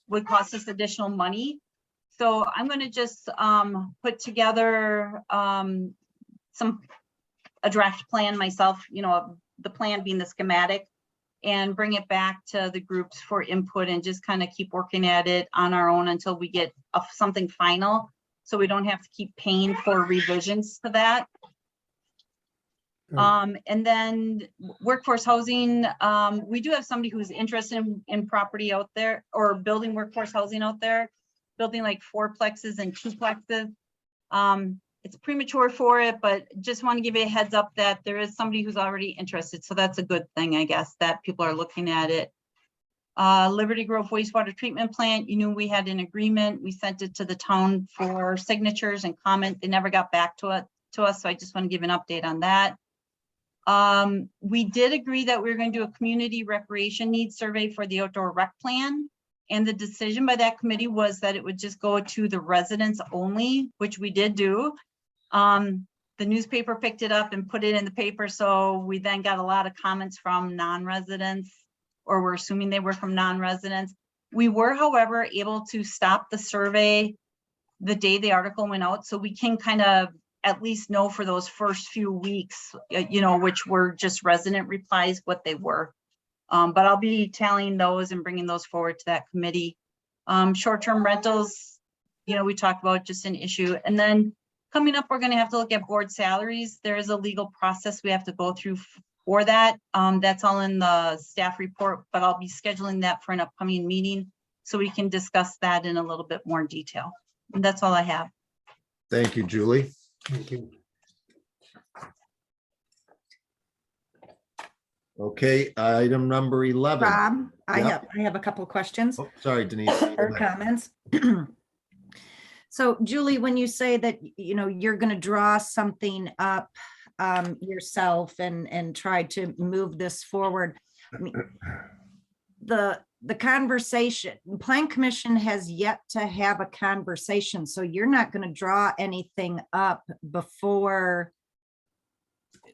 would cost us additional money. So I'm going to just put together a draft plan myself, the plan being the schematic, and bring it back to the groups for input and just kind of keep working at it on our own until we get something final. So we don't have to keep paying for revisions to that. And then workforce housing, we do have somebody who's interested in property out there or building workforce housing out there, building like 4plexes and 2plexes. It's premature for it, but just want to give you a heads up that there is somebody who's already interested. So that's a good thing, I guess, that people are looking at it. Liberty Grove wastewater treatment plant, we had an agreement. We sent it to the town for signatures and comment. They never got back to us. So I just want to give an update on that. We did agree that we were going to do a community recreation needs survey for the outdoor rec plan. And the decision by that committee was that it would just go to the residents only, which we did do. The newspaper picked it up and put it in the paper. So we then got a lot of comments from non-residents, or we're assuming they were from non-residents. We were, however, able to stop the survey the day the article went out. So we can kind of at least know for those first few weeks, which were just resident replies, what they were. But I'll be tallying those and bringing those forward to that committee. Short-term rentals, we talked about just an issue. And then coming up, we're going to have to look at board salaries. There is a legal process we have to go through for that. That's all in the staff report, but I'll be scheduling that for an upcoming meeting so we can discuss that in a little bit more detail. And that's all I have. Thank you, Julie. Thank you. Okay, item number 11. Rob, I Yeah. have a couple of questions Oh, sorry, Denise. or comments. So Julie, when you say that, you know, you're going to draw something up yourself and try to move this forward, I mean, the conversation, Plan Commission has yet to have a conversation, so you're not going to draw anything up before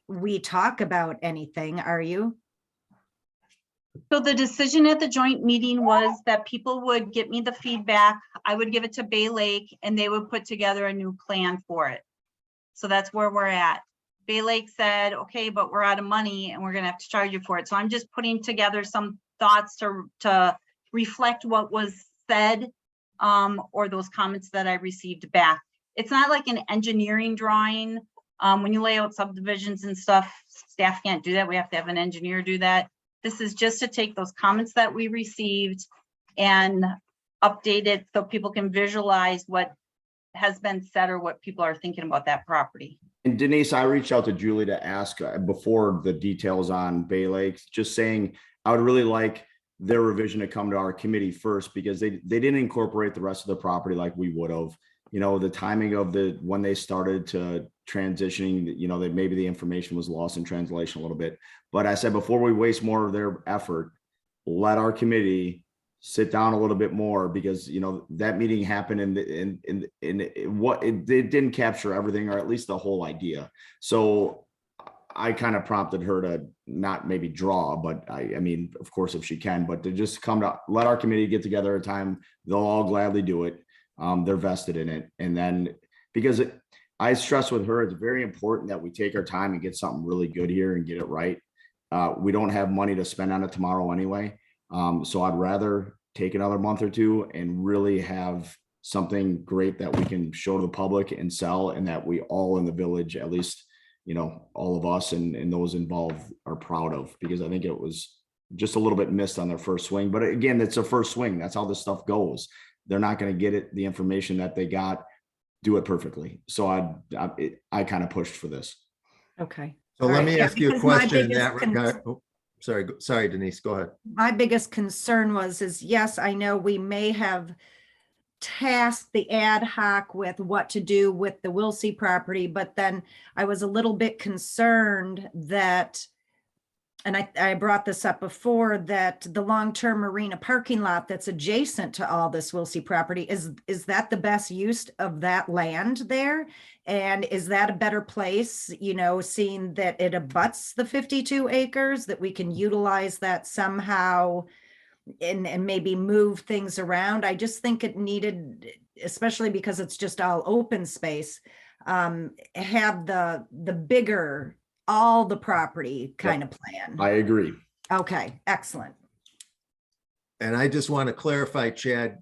we talk about anything, are you? So the decision at the joint meeting was that people would get me the feedback, I would give it to Bay Lake, and they would put together a new plan for it. So that's where we're at. Bay Lake said, okay, but we're out of money and we're gonna have to charge you for it. So I'm just putting together some thoughts to reflect what was said, or those comments that I received back. It's not like an engineering drawing. When you lay out subdivisions and stuff, staff can't do that. We have to have an engineer do that. This is just to take those comments that we received and update it so people can visualize what has been said or what people are thinking about that property. And Denise, I reached out to Julie to ask before the details on Bay Lake, just saying I would really like their revision to come to our committee first, because they didn't incorporate the rest of the property like we would have. You know, the timing of when they started to transitioning, you know, that maybe the information was lost in translation a little bit. But I said, before we waste more of their effort, let our committee sit down a little bit more, because, you know, that meeting happened and it didn't capture everything, or at least the whole idea. So I kind of prompted her to not maybe draw, but I mean, of course, if she can, but to just come to let our committee get together at a time, they'll all gladly do it. They're vested in it. And then, because I stress with her, it's very important that we take our time and get something really good here and get it right. We don't have money to spend on it tomorrow anyway. So I'd rather take another month or two and really have something great that we can show to the public and sell, and that we all in the village, at least, you know, all of us and those involved, are proud of, because I think it was just a little bit missed on their first swing. But again, it's a first swing. That's how this stuff goes. They're not going to get it, the information that they got, do it perfectly. So I kind of pushed for this. Okay. So All let right, me yeah, ask you a because my question in biggest that regard. Oh, sorry, Denise, go ahead. My biggest concern is, yes, I know we may have tasked the ad hoc with what to do with the Wilsey property, but then I was a little bit concerned that, and I brought this up before, that the long-term marina parking lot that's adjacent to all this Wilsey property, is that the best use of that land there? And is that a better place, you know, seeing that it abuts the 52 acres, that we can utilize that somehow and maybe move things around? I just think it needed, especially because it's just all open space, have the bigger, all the property kind of plan. I agree. Okay, excellent. And I just want to clarify, Chad,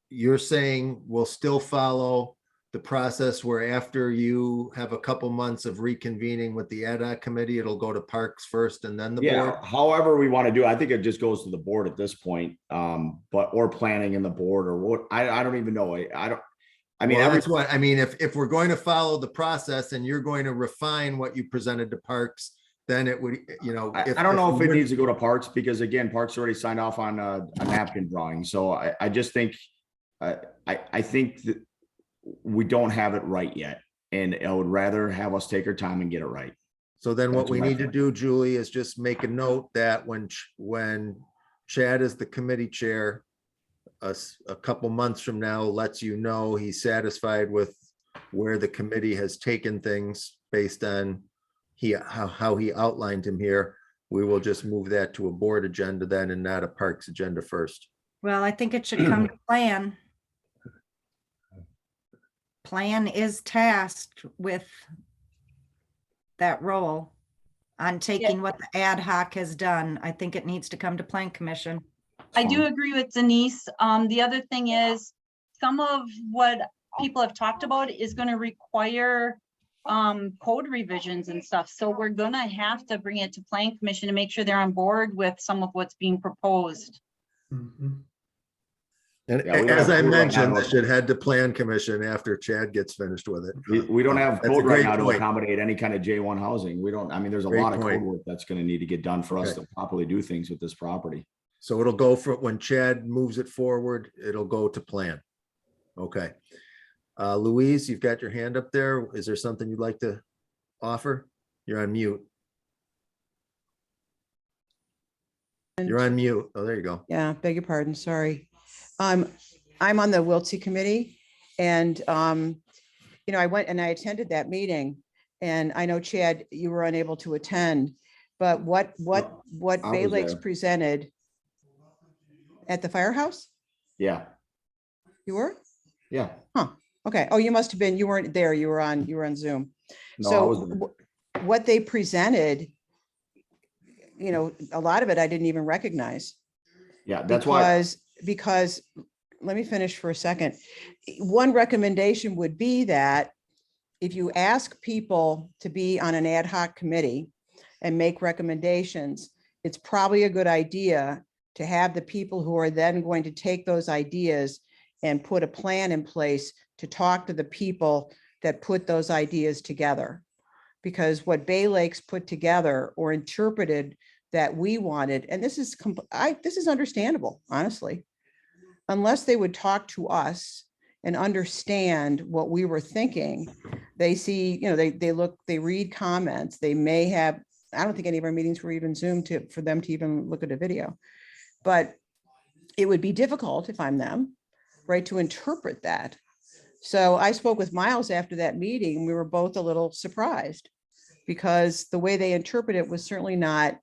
you're saying we'll still follow the process where after you have a couple months of reconvening with the ad hoc committee, it'll go to parks first and then the board? However we want to do it. I think it just goes to the board at this point, or planning in the board, or what, I don't even know. I mean, Well, that's what I mean. If we're going to follow the process and you're going to refine what you presented to parks, then it would, you know. I don't know if it needs to go to parks, because again, parks already signed off on a napkin drawing. So I just think, I think that we don't have it right yet, and I would rather have us take our time and get it right. So then what That's we my need to point. do, Julie, is just make a note that when Chad is the committee chair, a couple months from now, lets you know he's satisfied with where the committee has taken things based on how he outlined him here, we will just move that to a board agenda then and not a parks agenda first. Well, I think it should come to plan. Plan is tasked with that role on taking what the ad hoc has done. I think it needs to come to Plan Commission. I do agree with Denise. The other thing is, some of what people have talked about is going to require code revisions and stuff. So we're going to have to bring it to Plan Commission to make sure they're on board with some of what's being proposed. Mhm. And Yeah, we don't as have I code right mentioned, now. this should head to Plan Commission after Chad gets finished with it. We don't have That's a code right great now to point. accommodate any kind of J1 housing. We don't, I mean, there's a Great lot of code point. work that's going to need to get done for us Okay. to properly do things with this property. So it'll go for, when Chad moves it forward, it'll go to Plan. Okay. Louise, you've got your hand up there. Is there something you'd like to offer? You're on mute. You're on mute. Oh, there you go. Yeah, beg your pardon, sorry. I'm on the Wiltse Committee and, you know, I went and I attended that meeting and I know Chad, you were unable to attend, but what I Bay was Lakes there. presented at the firehouse? Yeah, You were? yeah. Okay. Oh, you must have been, you weren't there. You were on Zoom. No, I was there. What they presented, you know, a lot of it I didn't even recognize. Yeah, that's why. Because, let me finish for a second. One recommendation would be that if you ask people to be on an ad hoc committee and make recommendations, it's probably a good idea to have the people who are then going to take those ideas and put a plan in place to talk to the people that put those ideas together. Because what Bay Lakes put together or interpreted that we wanted, and this is understandable, honestly, unless they would talk to us and understand what we were thinking. They see, you know, they read comments, they may have, I don't think any of our meetings were even Zoom for them to even look at a video, but it would be difficult if I'm them, right, to interpret that. So I spoke with Miles after that meeting. We were both a little surprised because the way they interpret it was certainly not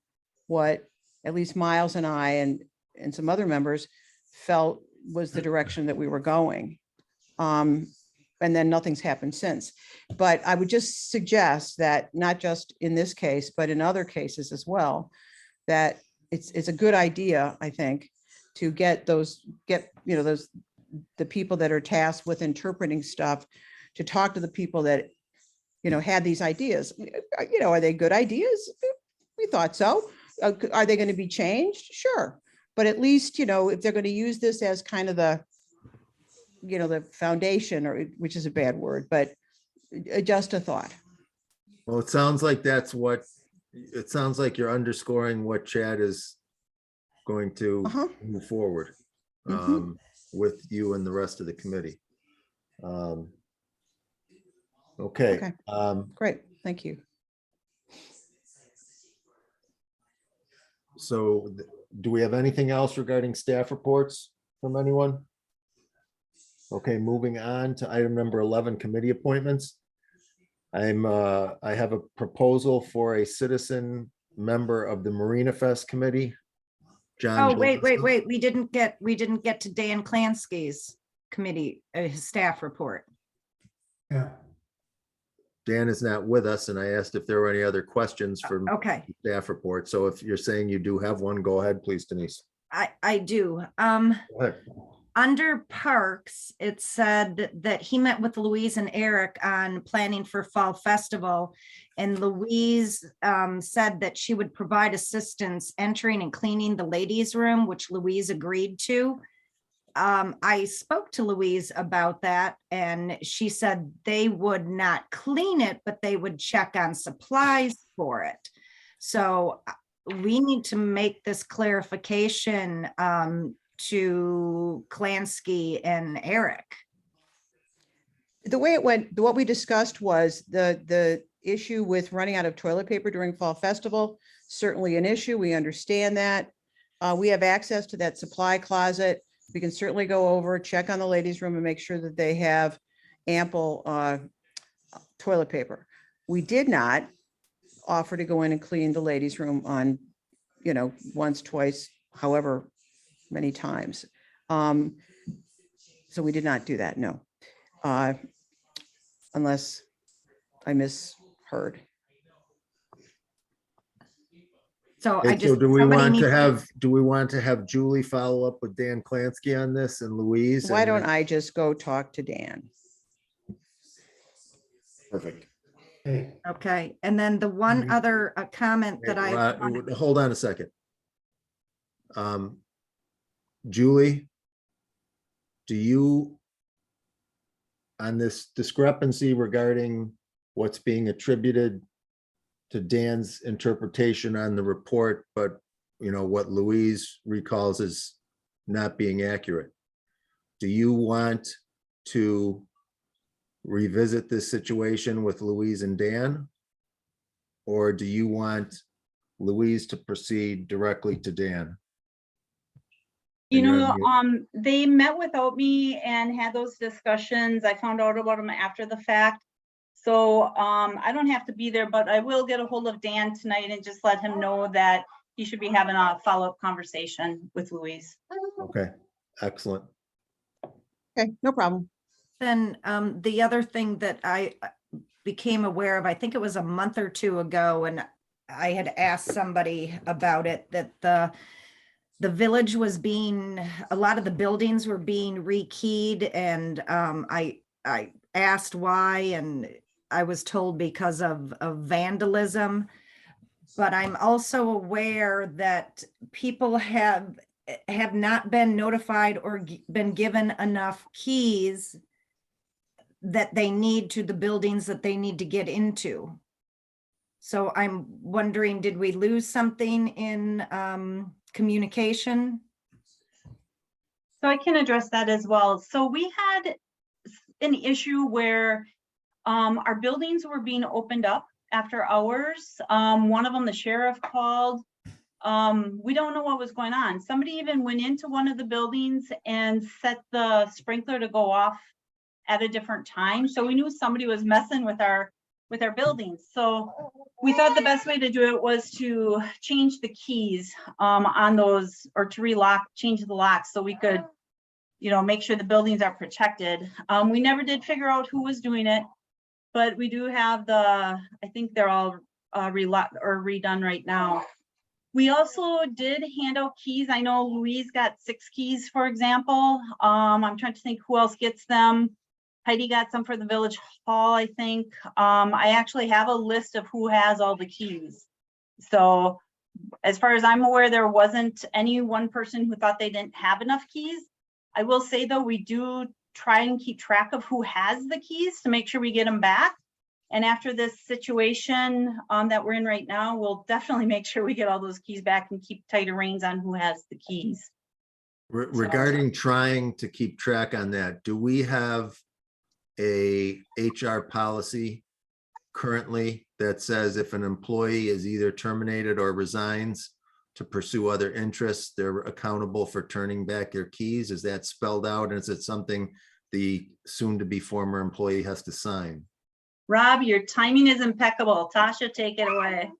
what at least Miles and I and some other members felt was the direction that we were going. And then nothing's happened since. But I would just suggest that not just in this case, but in other cases as well, that it's a good idea, I think, to get the people that are tasked with interpreting stuff to talk to the people that, you know, had these ideas. You know, are they good ideas? We thought so. Are they going to be changed? Sure. But at least, you know, if they're going to use this as kind of the, you know, the foundation, or which is a bad word, but just a thought. Well, it sounds like it sounds like you're underscoring what Chad is going to move forward with you and the rest of the committee. Okay. Great. Thank you. So do we have anything else regarding staff reports from anyone? Okay, moving on to item number 11, committee appointments. I have a proposal for a citizen member of the Marina Fest Committee. John. Oh, wait. We didn't get to Dan Klansky's committee, his staff report. Yeah. Dan is not with us, and I asked if there were any other questions for Okay, staff report. So if you're saying you do have one, go ahead, please, Denise. I do. Go ahead. Under parks, it said that he met with Louise and Eric on planning for Fall Festival. And Louise said that she would provide assistance entering and cleaning the ladies' room, which Louise agreed to. I spoke to Louise about that and she said they would not clean it, but they would check on supplies for it. So we need to make this clarification to Klansky and Eric. The way it went, what we discussed was the issue with running out of toilet paper during Fall Festival, certainly an issue. We understand that. We have access to that supply closet. We can certainly go over, check on the ladies' room and make sure that they have ample toilet paper. We did not offer to go in and clean the ladies' room on, you know, once, twice, however many times. So we did not do that, no. Unless I misheard. So Okay, I just. so do we somebody want needs to have Julie follow up with Dan Klansky on this and Louise? Why and don't then- I just go talk to Dan? Perfect. Hey, Okay, and then the one other comment that I. Hold on a second. Julie, do you, on this discrepancy regarding what's being attributed to Dan's interpretation on the report, but you know, what Louise recalls as not being accurate, do you want to revisit this situation with Louise and Dan? Or do you want Louise to proceed directly to Dan? You And you're know, on mute. they met without me and had those discussions. I found out about them after the fact. So I don't have to be there, but I will get a hold of Dan tonight and just let him know that he should be having a follow-up conversation with Louise. Okay, excellent. Okay, no problem. Then the other thing that I became aware of, I think it was a month or two ago, and I had asked somebody about it, that the village was being, a lot of the buildings were being rekeyed, and I asked why, and I was told because of vandalism. But I'm also aware that people have not been notified or been given enough keys that they need to the buildings that they need to get into. So I'm wondering, did we lose something in communication? So I can address that as well. So we had an issue where our buildings were being opened up after hours. One of them, the sheriff called. We don't know what was going on. Somebody even went into one of the buildings and set the sprinkler to go off at a different time. So we knew somebody was messing with our buildings. So we thought the best way to do it was to change the keys on those, or to change the locks so we could, you know, make sure the buildings are protected. We never did figure out who was doing it, but we do have I think they're all redone right now. We also did hand out keys. I know Louise got 6 keys, for example. I'm trying to think who else gets them. Heidi got some for the village hall, I think. I actually have a list of who has all the keys. So as far as I'm aware, there wasn't any one person who thought they didn't have enough keys. I will say though, we do try and keep track of who has the keys to make sure we get them back. And after this situation that we're in right now, we'll definitely make sure we get all those keys back and keep tighter reins on who has the keys. Regarding trying to keep track on that, do we have a HR policy currently that says if an employee is either terminated or resigns to pursue other interests, they're accountable for turning back their keys? Is that spelled out? And is it something the soon-to-be former employee has to sign? Rob, your timing is impeccable. Tasha, take it away.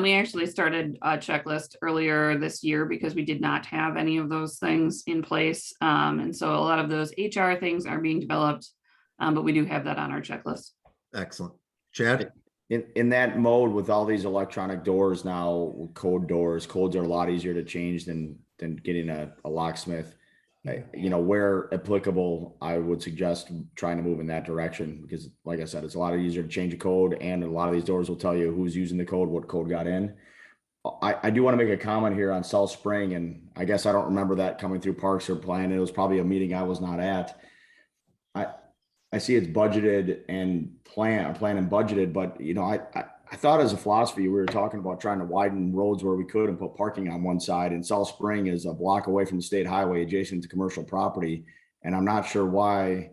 We actually started a checklist earlier this year because we did not have any of those things in place. And so a lot of those HR things are being developed, but we do have that on our checklist. Excellent. Chad? In that mode with all these electronic doors now, codes are a lot easier to change than getting a locksmith. You know, where applicable, I would suggest trying to move in that direction because, like I said, it's a lot easier to change a code, and a lot of these doors will tell you who's using the code, what code got in. I do want to make a comment here on South Spring, and I guess I don't remember that coming through Parks or Plan. It was probably a meeting I was not at. I see it's budgeted and plan and budgeted, but you know, I thought as a philosophy, we were talking about trying to widen roads where we could and put parking on one side, and South Spring is a block away from the state highway adjacent to commercial property. And I'm not sure why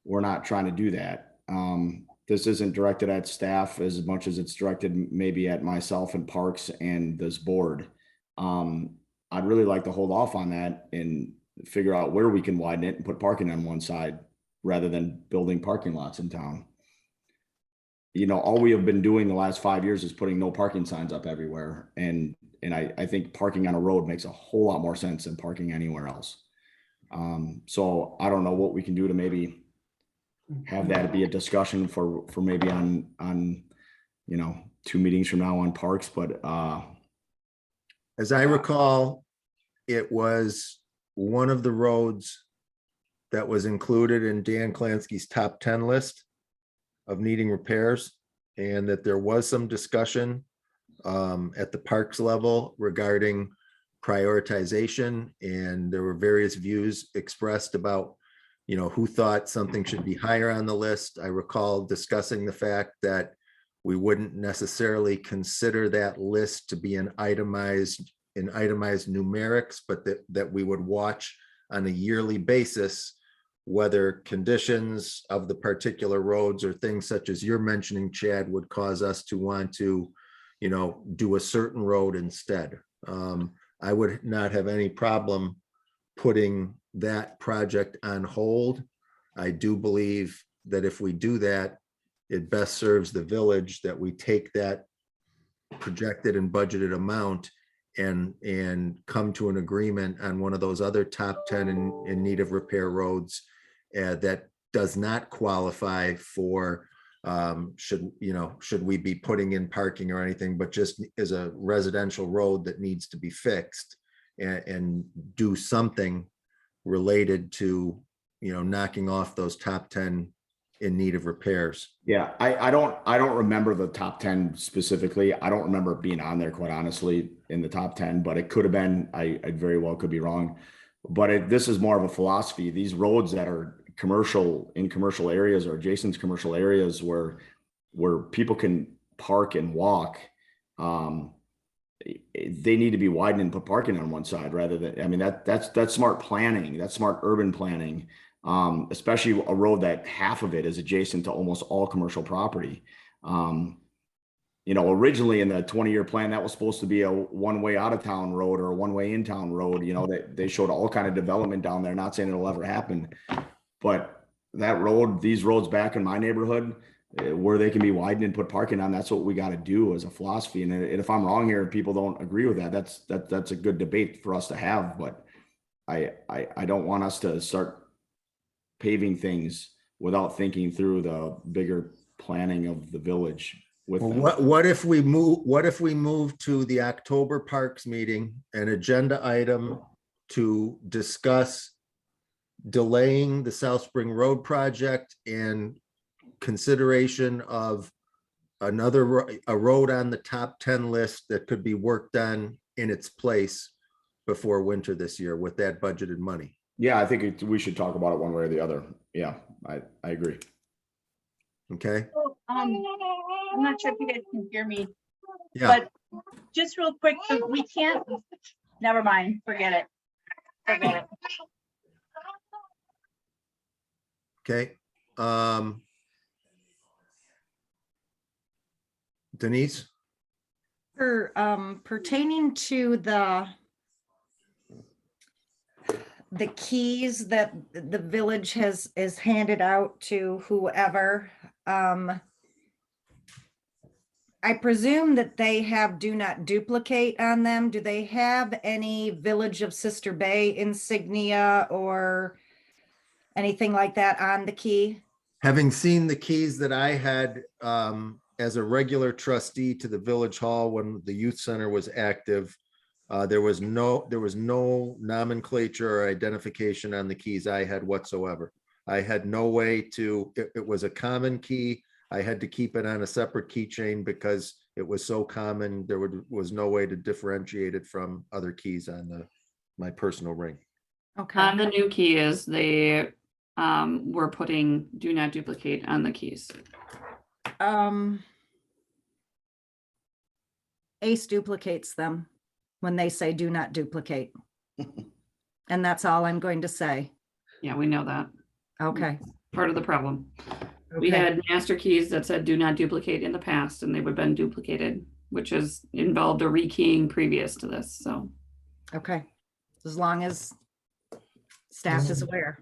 we're not trying to do that. This isn't directed at staff as much as it's directed maybe at myself and Parks and this board. I'd really like to hold off on that and figure out where we can widen it and put parking on one side rather than building parking lots in town. You know, all we have been doing the last 5 years is putting no parking signs up everywhere. And I think parking on a road makes a whole lot more sense than parking anywhere else. So I don't know what we can do to maybe have that be a discussion for maybe on, you know, 2 meetings from now on parks, but as I recall, it was one of the roads that was included in Dan Klansky's top 10 list of needing repairs, and that there was some discussion at the parks level regarding prioritization, and there were various views expressed about, you know, who thought something should be higher on the list. I recall discussing the fact that we wouldn't necessarily consider that list to be an itemized numerics, but that we would watch on a yearly basis whether conditions of the particular roads or things such as you're mentioning, Chad, would cause us to want to, you know, do a certain road instead. I would not have any problem putting that project on hold. I do believe that if we do that, it best serves the village that we take that projected and budgeted amount and come to an agreement on one of those other top 10 in need of repair roads that does not qualify for should we be putting in parking or anything, but just is a residential road that needs to be fixed and do something related to, you know, knocking off those top 10 in need of repairs. Yeah, I don't remember the top 10 specifically. I don't remember it being on there, quite honestly, in the top 10, but it could have been. I very well could be wrong. But this is more of a philosophy. These roads that are commercial in commercial areas or adjacent to commercial areas where people can park and walk, they need to be widened and put parking on one side rather than, I mean, that's smart planning. That's smart urban planning. Especially a road that half of it is adjacent to almost all commercial property. You know, originally in the 20-year plan, that was supposed to be a one-way out of town road or a one-way in town road. You know, that they showed all kind of development down there, not saying it'll ever happen, but that road, these roads back in my neighborhood where they can be widened and put parking on, that's what we got to do as a philosophy. And if I'm wrong here, people don't agree with that, that's a good debate for us to have, but I don't want us to start paving things without thinking through the bigger planning of the village with them. What if we move to the October Parks meeting, an agenda item to discuss delaying the South Spring Road project and consideration of a road on the top 10 list that could be worked on in its place before winter this year with that budgeted money? Yeah, I think we should talk about it one way or the other. Yeah, I agree. Okay. I'm not sure if you guys can hear me, Yeah. but just real quick, so we can't, never mind, forget it. Forget it. Okay. Denise? Pertaining to the keys that the village has handed out to whoever, I presume that they have do not duplicate on them. Do they have any Village of Sister Bay insignia or anything like that on the key? Having seen the keys that I had as a regular trustee to the village hall when the youth center was active, there was no nomenclature or identification on the keys I had whatsoever. I had no way to, it was a common key. I had to keep it on a separate keychain because it was so common. There was no way to differentiate it from other keys on my personal ring. Okay. The new key is they were putting do not duplicate on the keys. Ace duplicates them when they say do not duplicate. And that's all I'm going to say. Yeah, we know that. Okay. Part of the problem. We Okay. had master keys that said do not duplicate in the past, and they would have been duplicated, which has involved a rekeying previous to this, so. Okay. As long as staff is aware.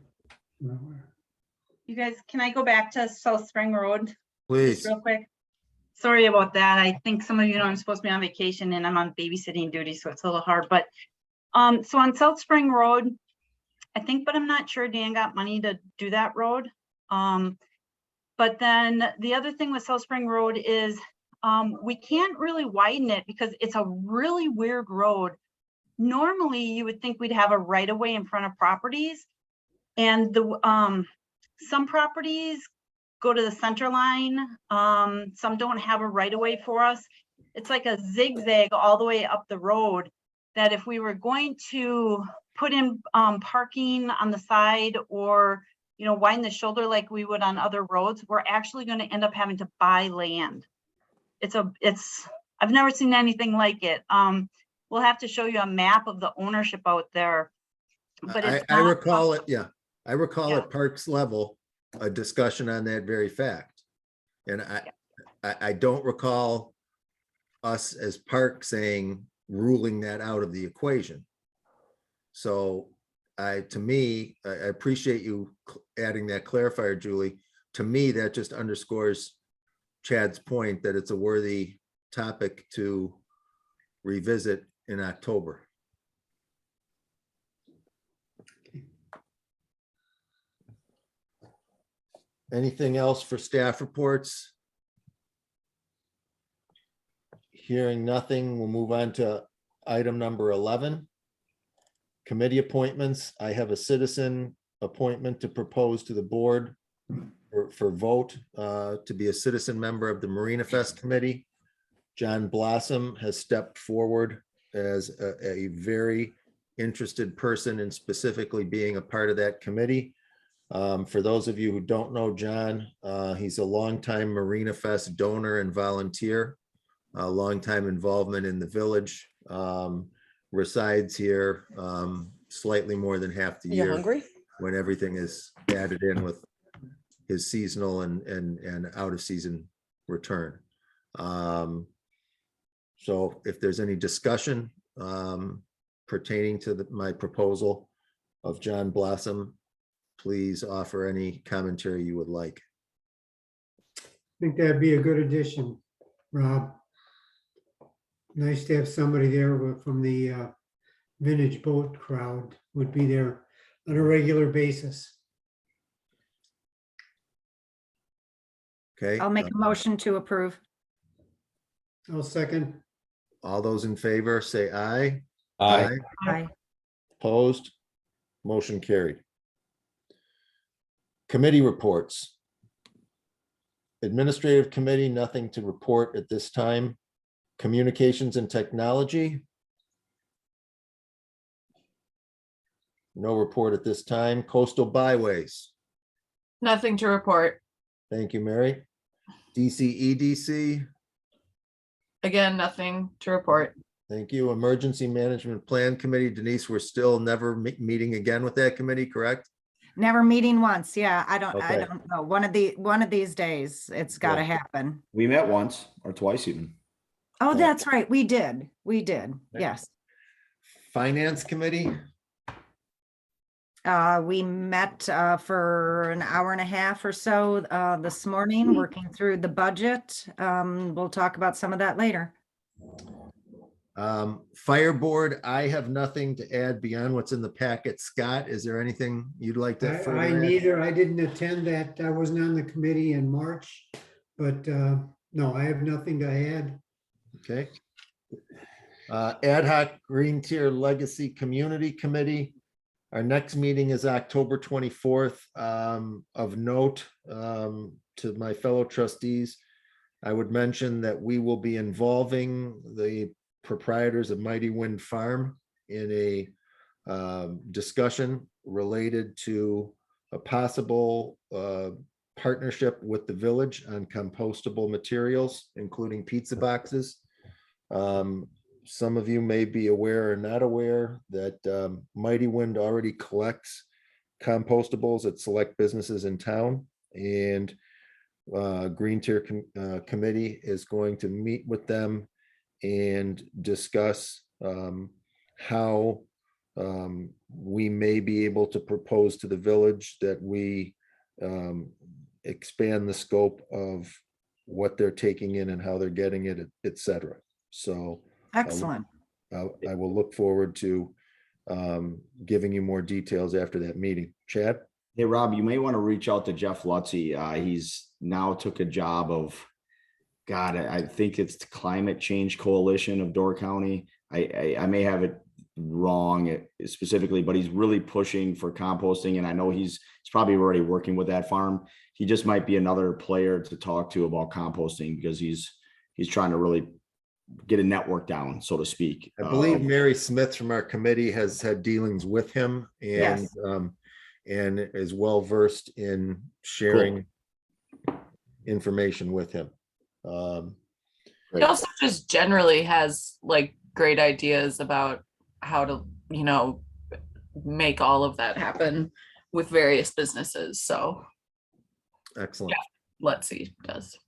You guys, can I go back to South Spring Road? Just Please. real quick. Sorry about that. I think some of you know I'm supposed to be on vacation and I'm on babysitting duty, so it's a little hard, but so on South Spring Road, I think, but I'm not sure Dan got money to do that road. But then the other thing with South Spring Road is we can't really widen it because it's a really weird road. Normally you would think we'd have a right of way in front of properties, and the some properties go to the center line. Some don't have a right of way for us. It's like a zigzag all the way up the road that if we were going to put in parking on the side or, you know, widen the shoulder like we would on other roads, we're actually going to end up having to buy land. I've never seen anything like it. We'll have to show you a map of the ownership out there. But it's I recall it. Yeah. I recall Yeah. at Parks level, a discussion on that very fact. And I don't recall us as Park saying, ruling that out of the equation. So to me, I appreciate you adding that clarifier, Julie. To me, that just underscores Chad's point that it's a worthy topic to revisit in October. Anything else for staff reports? Hearing nothing, we'll move on to item number 11. Committee appointments. I have a citizen appointment to propose to the board for vote to be a citizen member of the Marina Fest Committee. John Blossom has stepped forward as a very interested person in specifically being a part of that committee. For those of you who don't know John, he's a longtime Marina Fest donor and volunteer, a longtime involvement in the village, resides here slightly more than half the You year hungry? when everything is added in with his seasonal and out of season return. So if there's any discussion pertaining to my proposal of John Blossom, please offer any commentary you would like. I think that'd be a good addition, Rob. Nice to have somebody there from the vintage boat crowd would be there on a regular basis. Okay. I'll make a motion to approve. I'll second. All those in favor, say aye. Aye. Aye. Opposed? Motion carried. Committee reports. Administrative Committee, nothing to report at this time. Communications and Technology. No report at this time. Coastal Byways. Nothing to report. Thank you, Mary. DCEDC. Again, nothing to report. Thank you. Emergency Management Plan Committee. Denise, we're still never meeting again with that committee, correct? Never meeting once. Yeah, I don't Okay. know. One of these days, it's got to Yeah. happen. We met once or twice even. Oh, Yeah. that's right. We did. Okay. Yes. Finance Committee. We met for an hour and a half or so this morning, working through the budget. We'll talk about some of that later. Fire Board, I have nothing to add beyond what's in the packet. Scott, is there anything you'd like to further I add? neither, I didn't attend that. I wasn't on the committee in March, but no, I have nothing to add. Okay. Ad hoc Green Tier Legacy Community Committee. Our next meeting is October 24th. Of note to my fellow trustees, I would mention that we will be involving the proprietors of Mighty Wind Farm in a discussion related to a possible partnership with the village on compostable materials, including pizza boxes. Some of you may be aware or not aware that Mighty Wind already collects compostables at select businesses in town, and Green Tier Committee is going to meet with them and discuss how we may be able to propose to the village that we expand the scope of what they're taking in and how they're getting it, et cetera. So Excellent. I will look forward to giving you more details after that meeting. Chad? Hey, Rob, you may want to reach out to Jeff Lutzy. He's now took a job of, God, I think it's the Climate Change Coalition of Door County. I may have it wrong specifically, but he's really pushing for composting. And I know he's probably already working with that farm. He just might be another player to talk to about composting because he's trying to really get a network down, so to speak. I believe Mary Smith from our committee has had dealings with him and Yes. And is well versed in sharing information with him. He also just generally has like great ideas about how to, make all of that happen. with various businesses. So Excellent. let's see, does.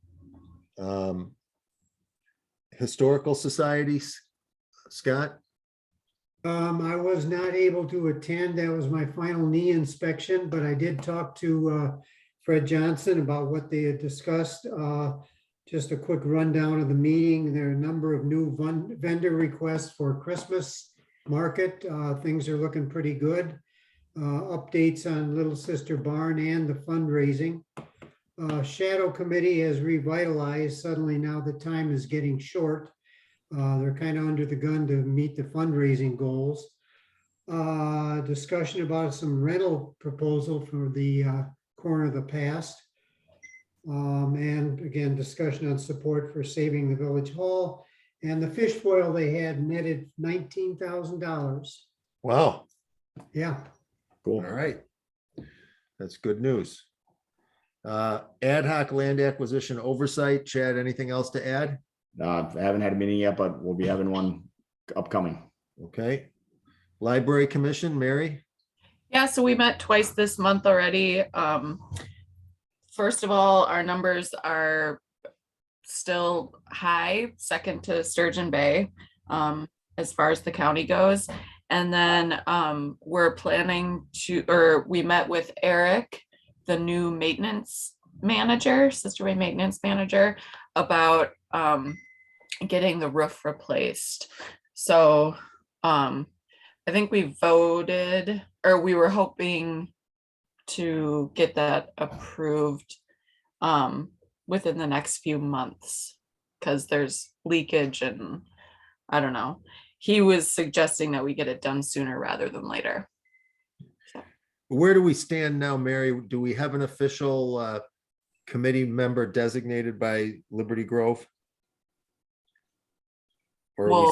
Historical societies, Scott? I was not able to attend. That was my final knee inspection, but I did talk to Fred Johnson about what they had discussed. Just a quick rundown of the meeting. There are a number of new vendor requests for Christmas market. Things are looking pretty good. Updates on Little Sister Barn and the fundraising. Shadow Committee has revitalized. Suddenly now the time is getting short. They're kind of under the gun to meet the fundraising goals. Discussion about some rental proposal for the corner of the past. And again, discussion on support for saving the village hall. And the fish foil they had netted $19,000. Wow. Yeah. All right. That's good news. Ad hoc land acquisition oversight. Chad, anything else to add? I haven't had a meeting yet, but we'll be having one upcoming. Okay. Library Commission, Mary? Yeah, so we met twice this month already. First of all, our numbers are still high, second to Sturgeon Bay, as far as the county goes. And then we're planning to, or we met with Eric, the new maintenance manager, Sister Bay maintenance manager, about getting the roof replaced. So I think we voted, or we were hoping to get that approved within the next few months, because there's leakage and I don't know. He was suggesting that we get it done sooner rather than later. Where do we stand now, Mary? Do we have an official committee member designated by Liberty Grove? Or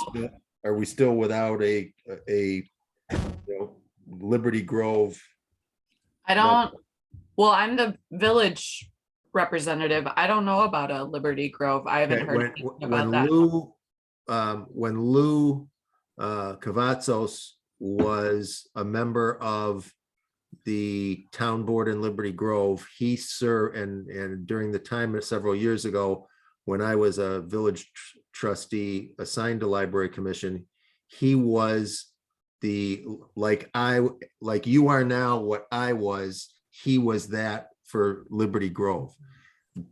are we still without a Liberty Grove? I don't, well, I'm the village representative. I don't know about a Liberty Grove. I haven't heard anything about that. When Lou Cavazos was a member of the town board in Liberty Grove, he served, and during the time several years ago, when I was a village trustee assigned to Library Commission, he was like you are now what I was, he was that for Liberty Grove.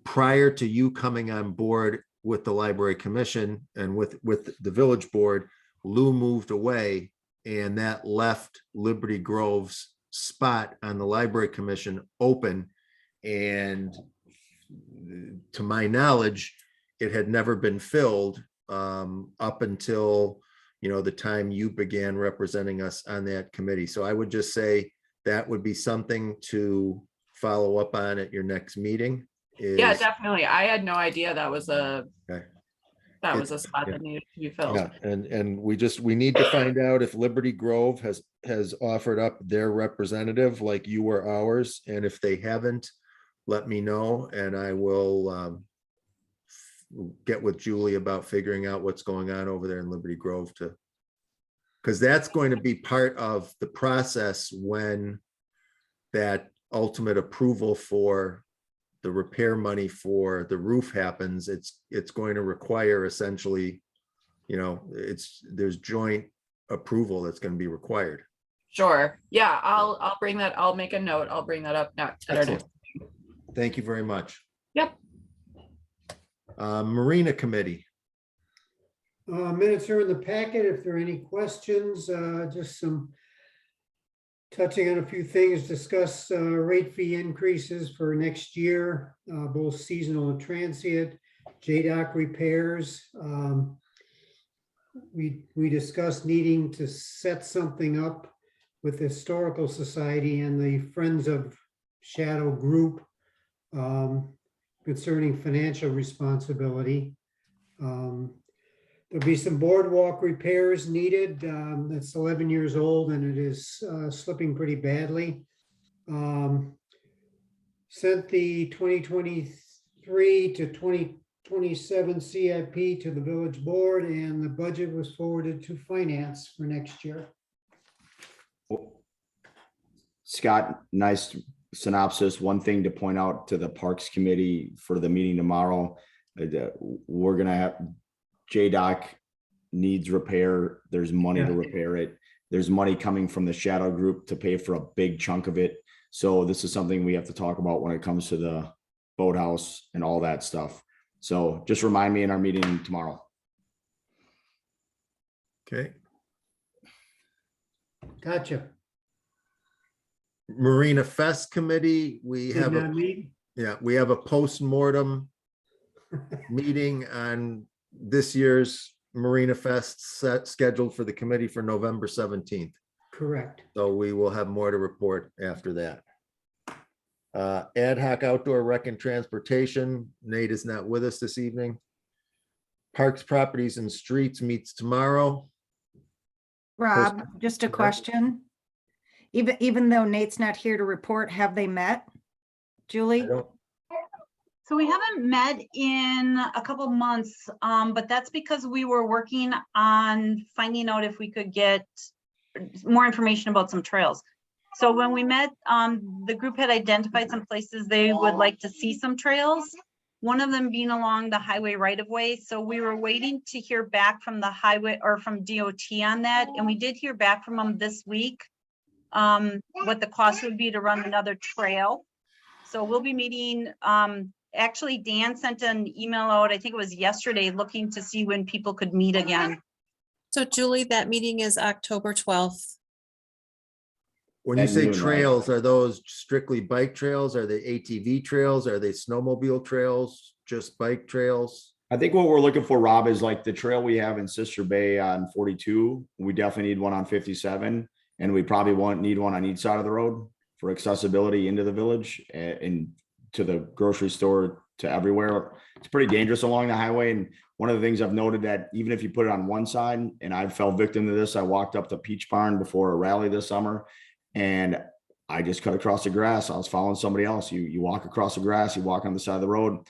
Prior to you coming on board with the Library Commission and with the village board, Lou moved away, and that left Liberty Grove's spot on the Library Commission open. And to my knowledge, it had never been filled up until the time you began representing us on that committee. So I would just say that would be something to follow up on at your next meeting. Yeah, definitely. I had no idea that was a Okay. that was a spot that needed to be filled. Yeah, and we need to find out if Liberty Grove has offered up their representative like you were ours, and if they haven't, let me know, and I will get with Julie about figuring out what's going on over there in Liberty Grove because that's going to be part of the process when that ultimate approval for the repair money for the roof happens. It's going to require essentially, there's joint approval that's going to be required. Sure. Yeah, I'll bring that. I'll make a note. I'll bring that up next. Thank you very much. Yep. Marina Committee. Minutes are in the packet. If there are any questions, just some touching on a few things, discuss rate fee increases for next year, both seasonal and transient, JDOC repairs. We discussed needing to set something up with the Historical Society and the Friends of Shadow group concerning financial responsibility. There'll be some boardwalk repairs needed. That's 11 years old and it is slipping pretty badly. Sent the 2023 to 2027 CIP to the village board, and the budget was forwarded to finance for next year. Scott, nice synopsis. One thing to point out to the Parks Committee for the meeting tomorrow, we're gonna have JDoc needs repair. There's money to repair it. There's money coming from the Shadow Group to pay for a big chunk of it. So this is something we have to talk about when it comes to the boathouse and all that stuff. So just remind me in our meeting tomorrow. Okay. Gotcha. Marina Fest Committee, we Did have not a, meet? yeah, we have a post-mortem meeting on this year's Marina Fest scheduled for the committee for November 17th. Correct. So we will have more to report after that. Ad hoc outdoor rec and transportation, Nate is not with us this evening. Parks, properties and streets meets tomorrow. Rob, just a question. Even though Nate's not here to report, have they met? I Julie? don't- So we haven't met in a couple months, but that's because we were working on finding out if we could get more information about some trails. So when we met, the group had identified some places they would like to see some trails. One of them being along the highway right of way. So we were waiting to hear back from the highway or from DOT on that. And we did hear back from them this week. What the cost would be to run another trail. So we'll be meeting, actually Dan sent an email out, I think it was yesterday, looking to see when people could meet again. So Julie, that meeting is October 12th. When you At say noon, right? trails, are those strictly bike trails? Are they ATV trails? Are they snowmobile trails? Just bike trails? I think what we're looking for, Rob, is like the trail we have in Sister Bay on 42. We definitely need one on 57. And we probably need one on each side of the road for accessibility into the village and to the grocery store, to everywhere. It's pretty dangerous along the highway. And one of the things I've noted that even if you put it on one side, and I fell victim to this, I walked up to Peach Barn before a rally this summer and I just cut across the grass. I was following somebody else. You walk across the grass, you walk on the side of the road.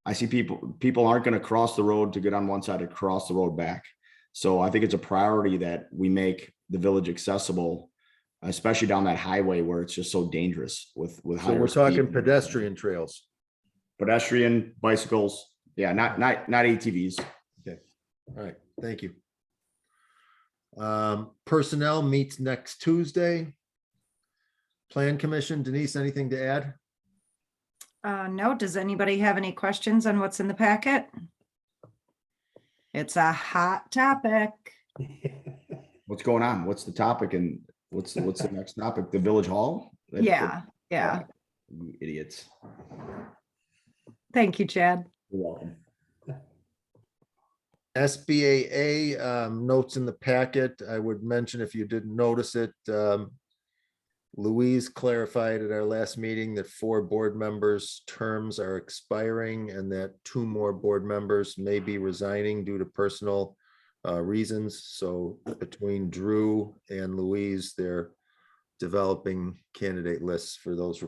I see people aren't going to cross the road to get on one side to cross the road back. So I think it's a priority that we make the village accessible, especially down that highway where it's just so dangerous with So higher we're talking speed. pedestrian trails. Pedestrian, bicycles. Yeah, not ATVs. All right, thank you. Personnel meets next Tuesday. Plan Commission, Denise, anything to add? No, does anybody have any questions on what's in the packet? It's a hot topic. What's going on? What's the topic and what's the next topic? The village hall? Yeah. You idiots. Thank you, Chad. You're welcome. SBAA notes in the packet. I would mention if you didn't notice it, Louise clarified at our last meeting that 4 board members' terms are expiring and that 2 more board members may be resigning due to personal reasons. So between Drew and Louise, they're developing candidate lists for those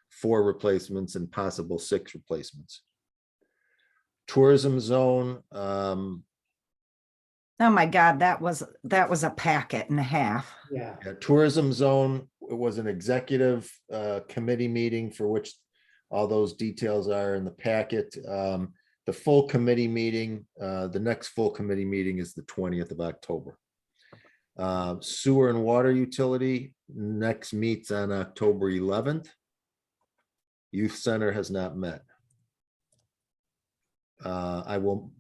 4 replacements and possible 6 replacements. Tourism zone, Oh my God, that was a packet and a half. Yeah. tourism zone, it was an executive committee meeting for which all those details are in the packet. The full committee meeting, the next full committee meeting is the 20th of October. Sewer and water utility next meets on October 11th. Youth Center has not met. I will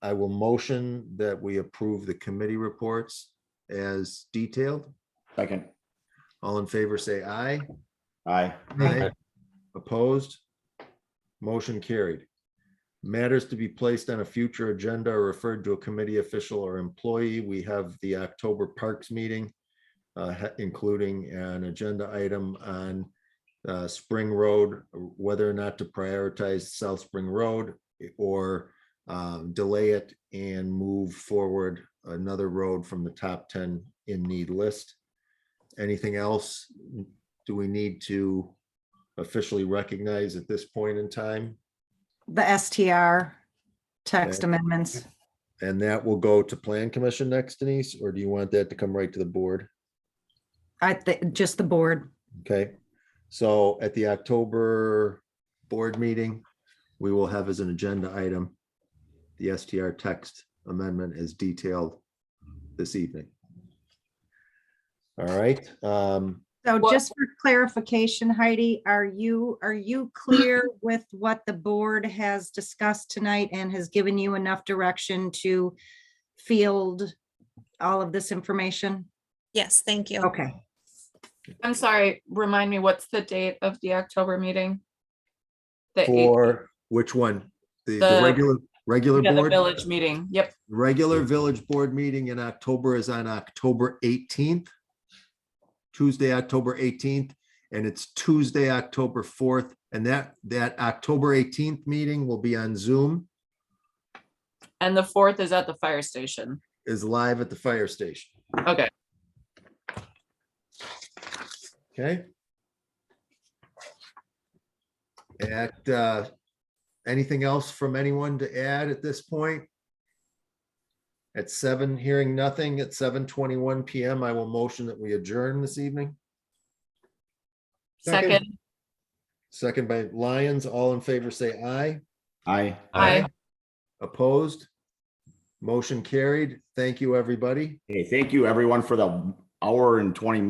motion that we approve the committee reports as detailed. Second. All in favor, say aye. Aye. Aye. Opposed? Motion carried. Matters to be placed on a future agenda or referred to a committee official or employee. We have the October Parks meeting, including an agenda item on Spring Road, whether or not to prioritize South Spring Road or delay it and move forward another road from the top 10 in need list. Anything else do we need to officially recognize at this point in time? The STR text Okay. amendments. And that will go to Plan Commission next, Denise, or do you want that to come right to the board? Just the board. Okay, so at the October board meeting, we will have as an agenda item the STR text amendment as detailed this evening. All right, So What- just for clarification, Heidi, are you clear with what the board has discussed tonight and has given you enough direction to field all of this information? Yes, thank you. Okay, I'm sorry, remind me, what's the date of the October meeting? The 8th, for which one? The The- regular yeah, the board? village meeting. Yep. Regular village board meeting in October is on October 18th. Tuesday, October 18th, and it's Tuesday, October 4th. And that October 18th meeting will be on Zoom, And the 4th is at the fire station. is live at the fire station. Okay. Okay. Anything else from anyone to add at this point? At 7, hearing nothing, at 7:21 PM, I will motion that we adjourn this evening. Second. Second. Second by Lyons, all in favor, say aye. Aye. Aye. Opposed? Motion carried. Thank you, everybody. Hey, thank you everyone for the hour and 20 minutes.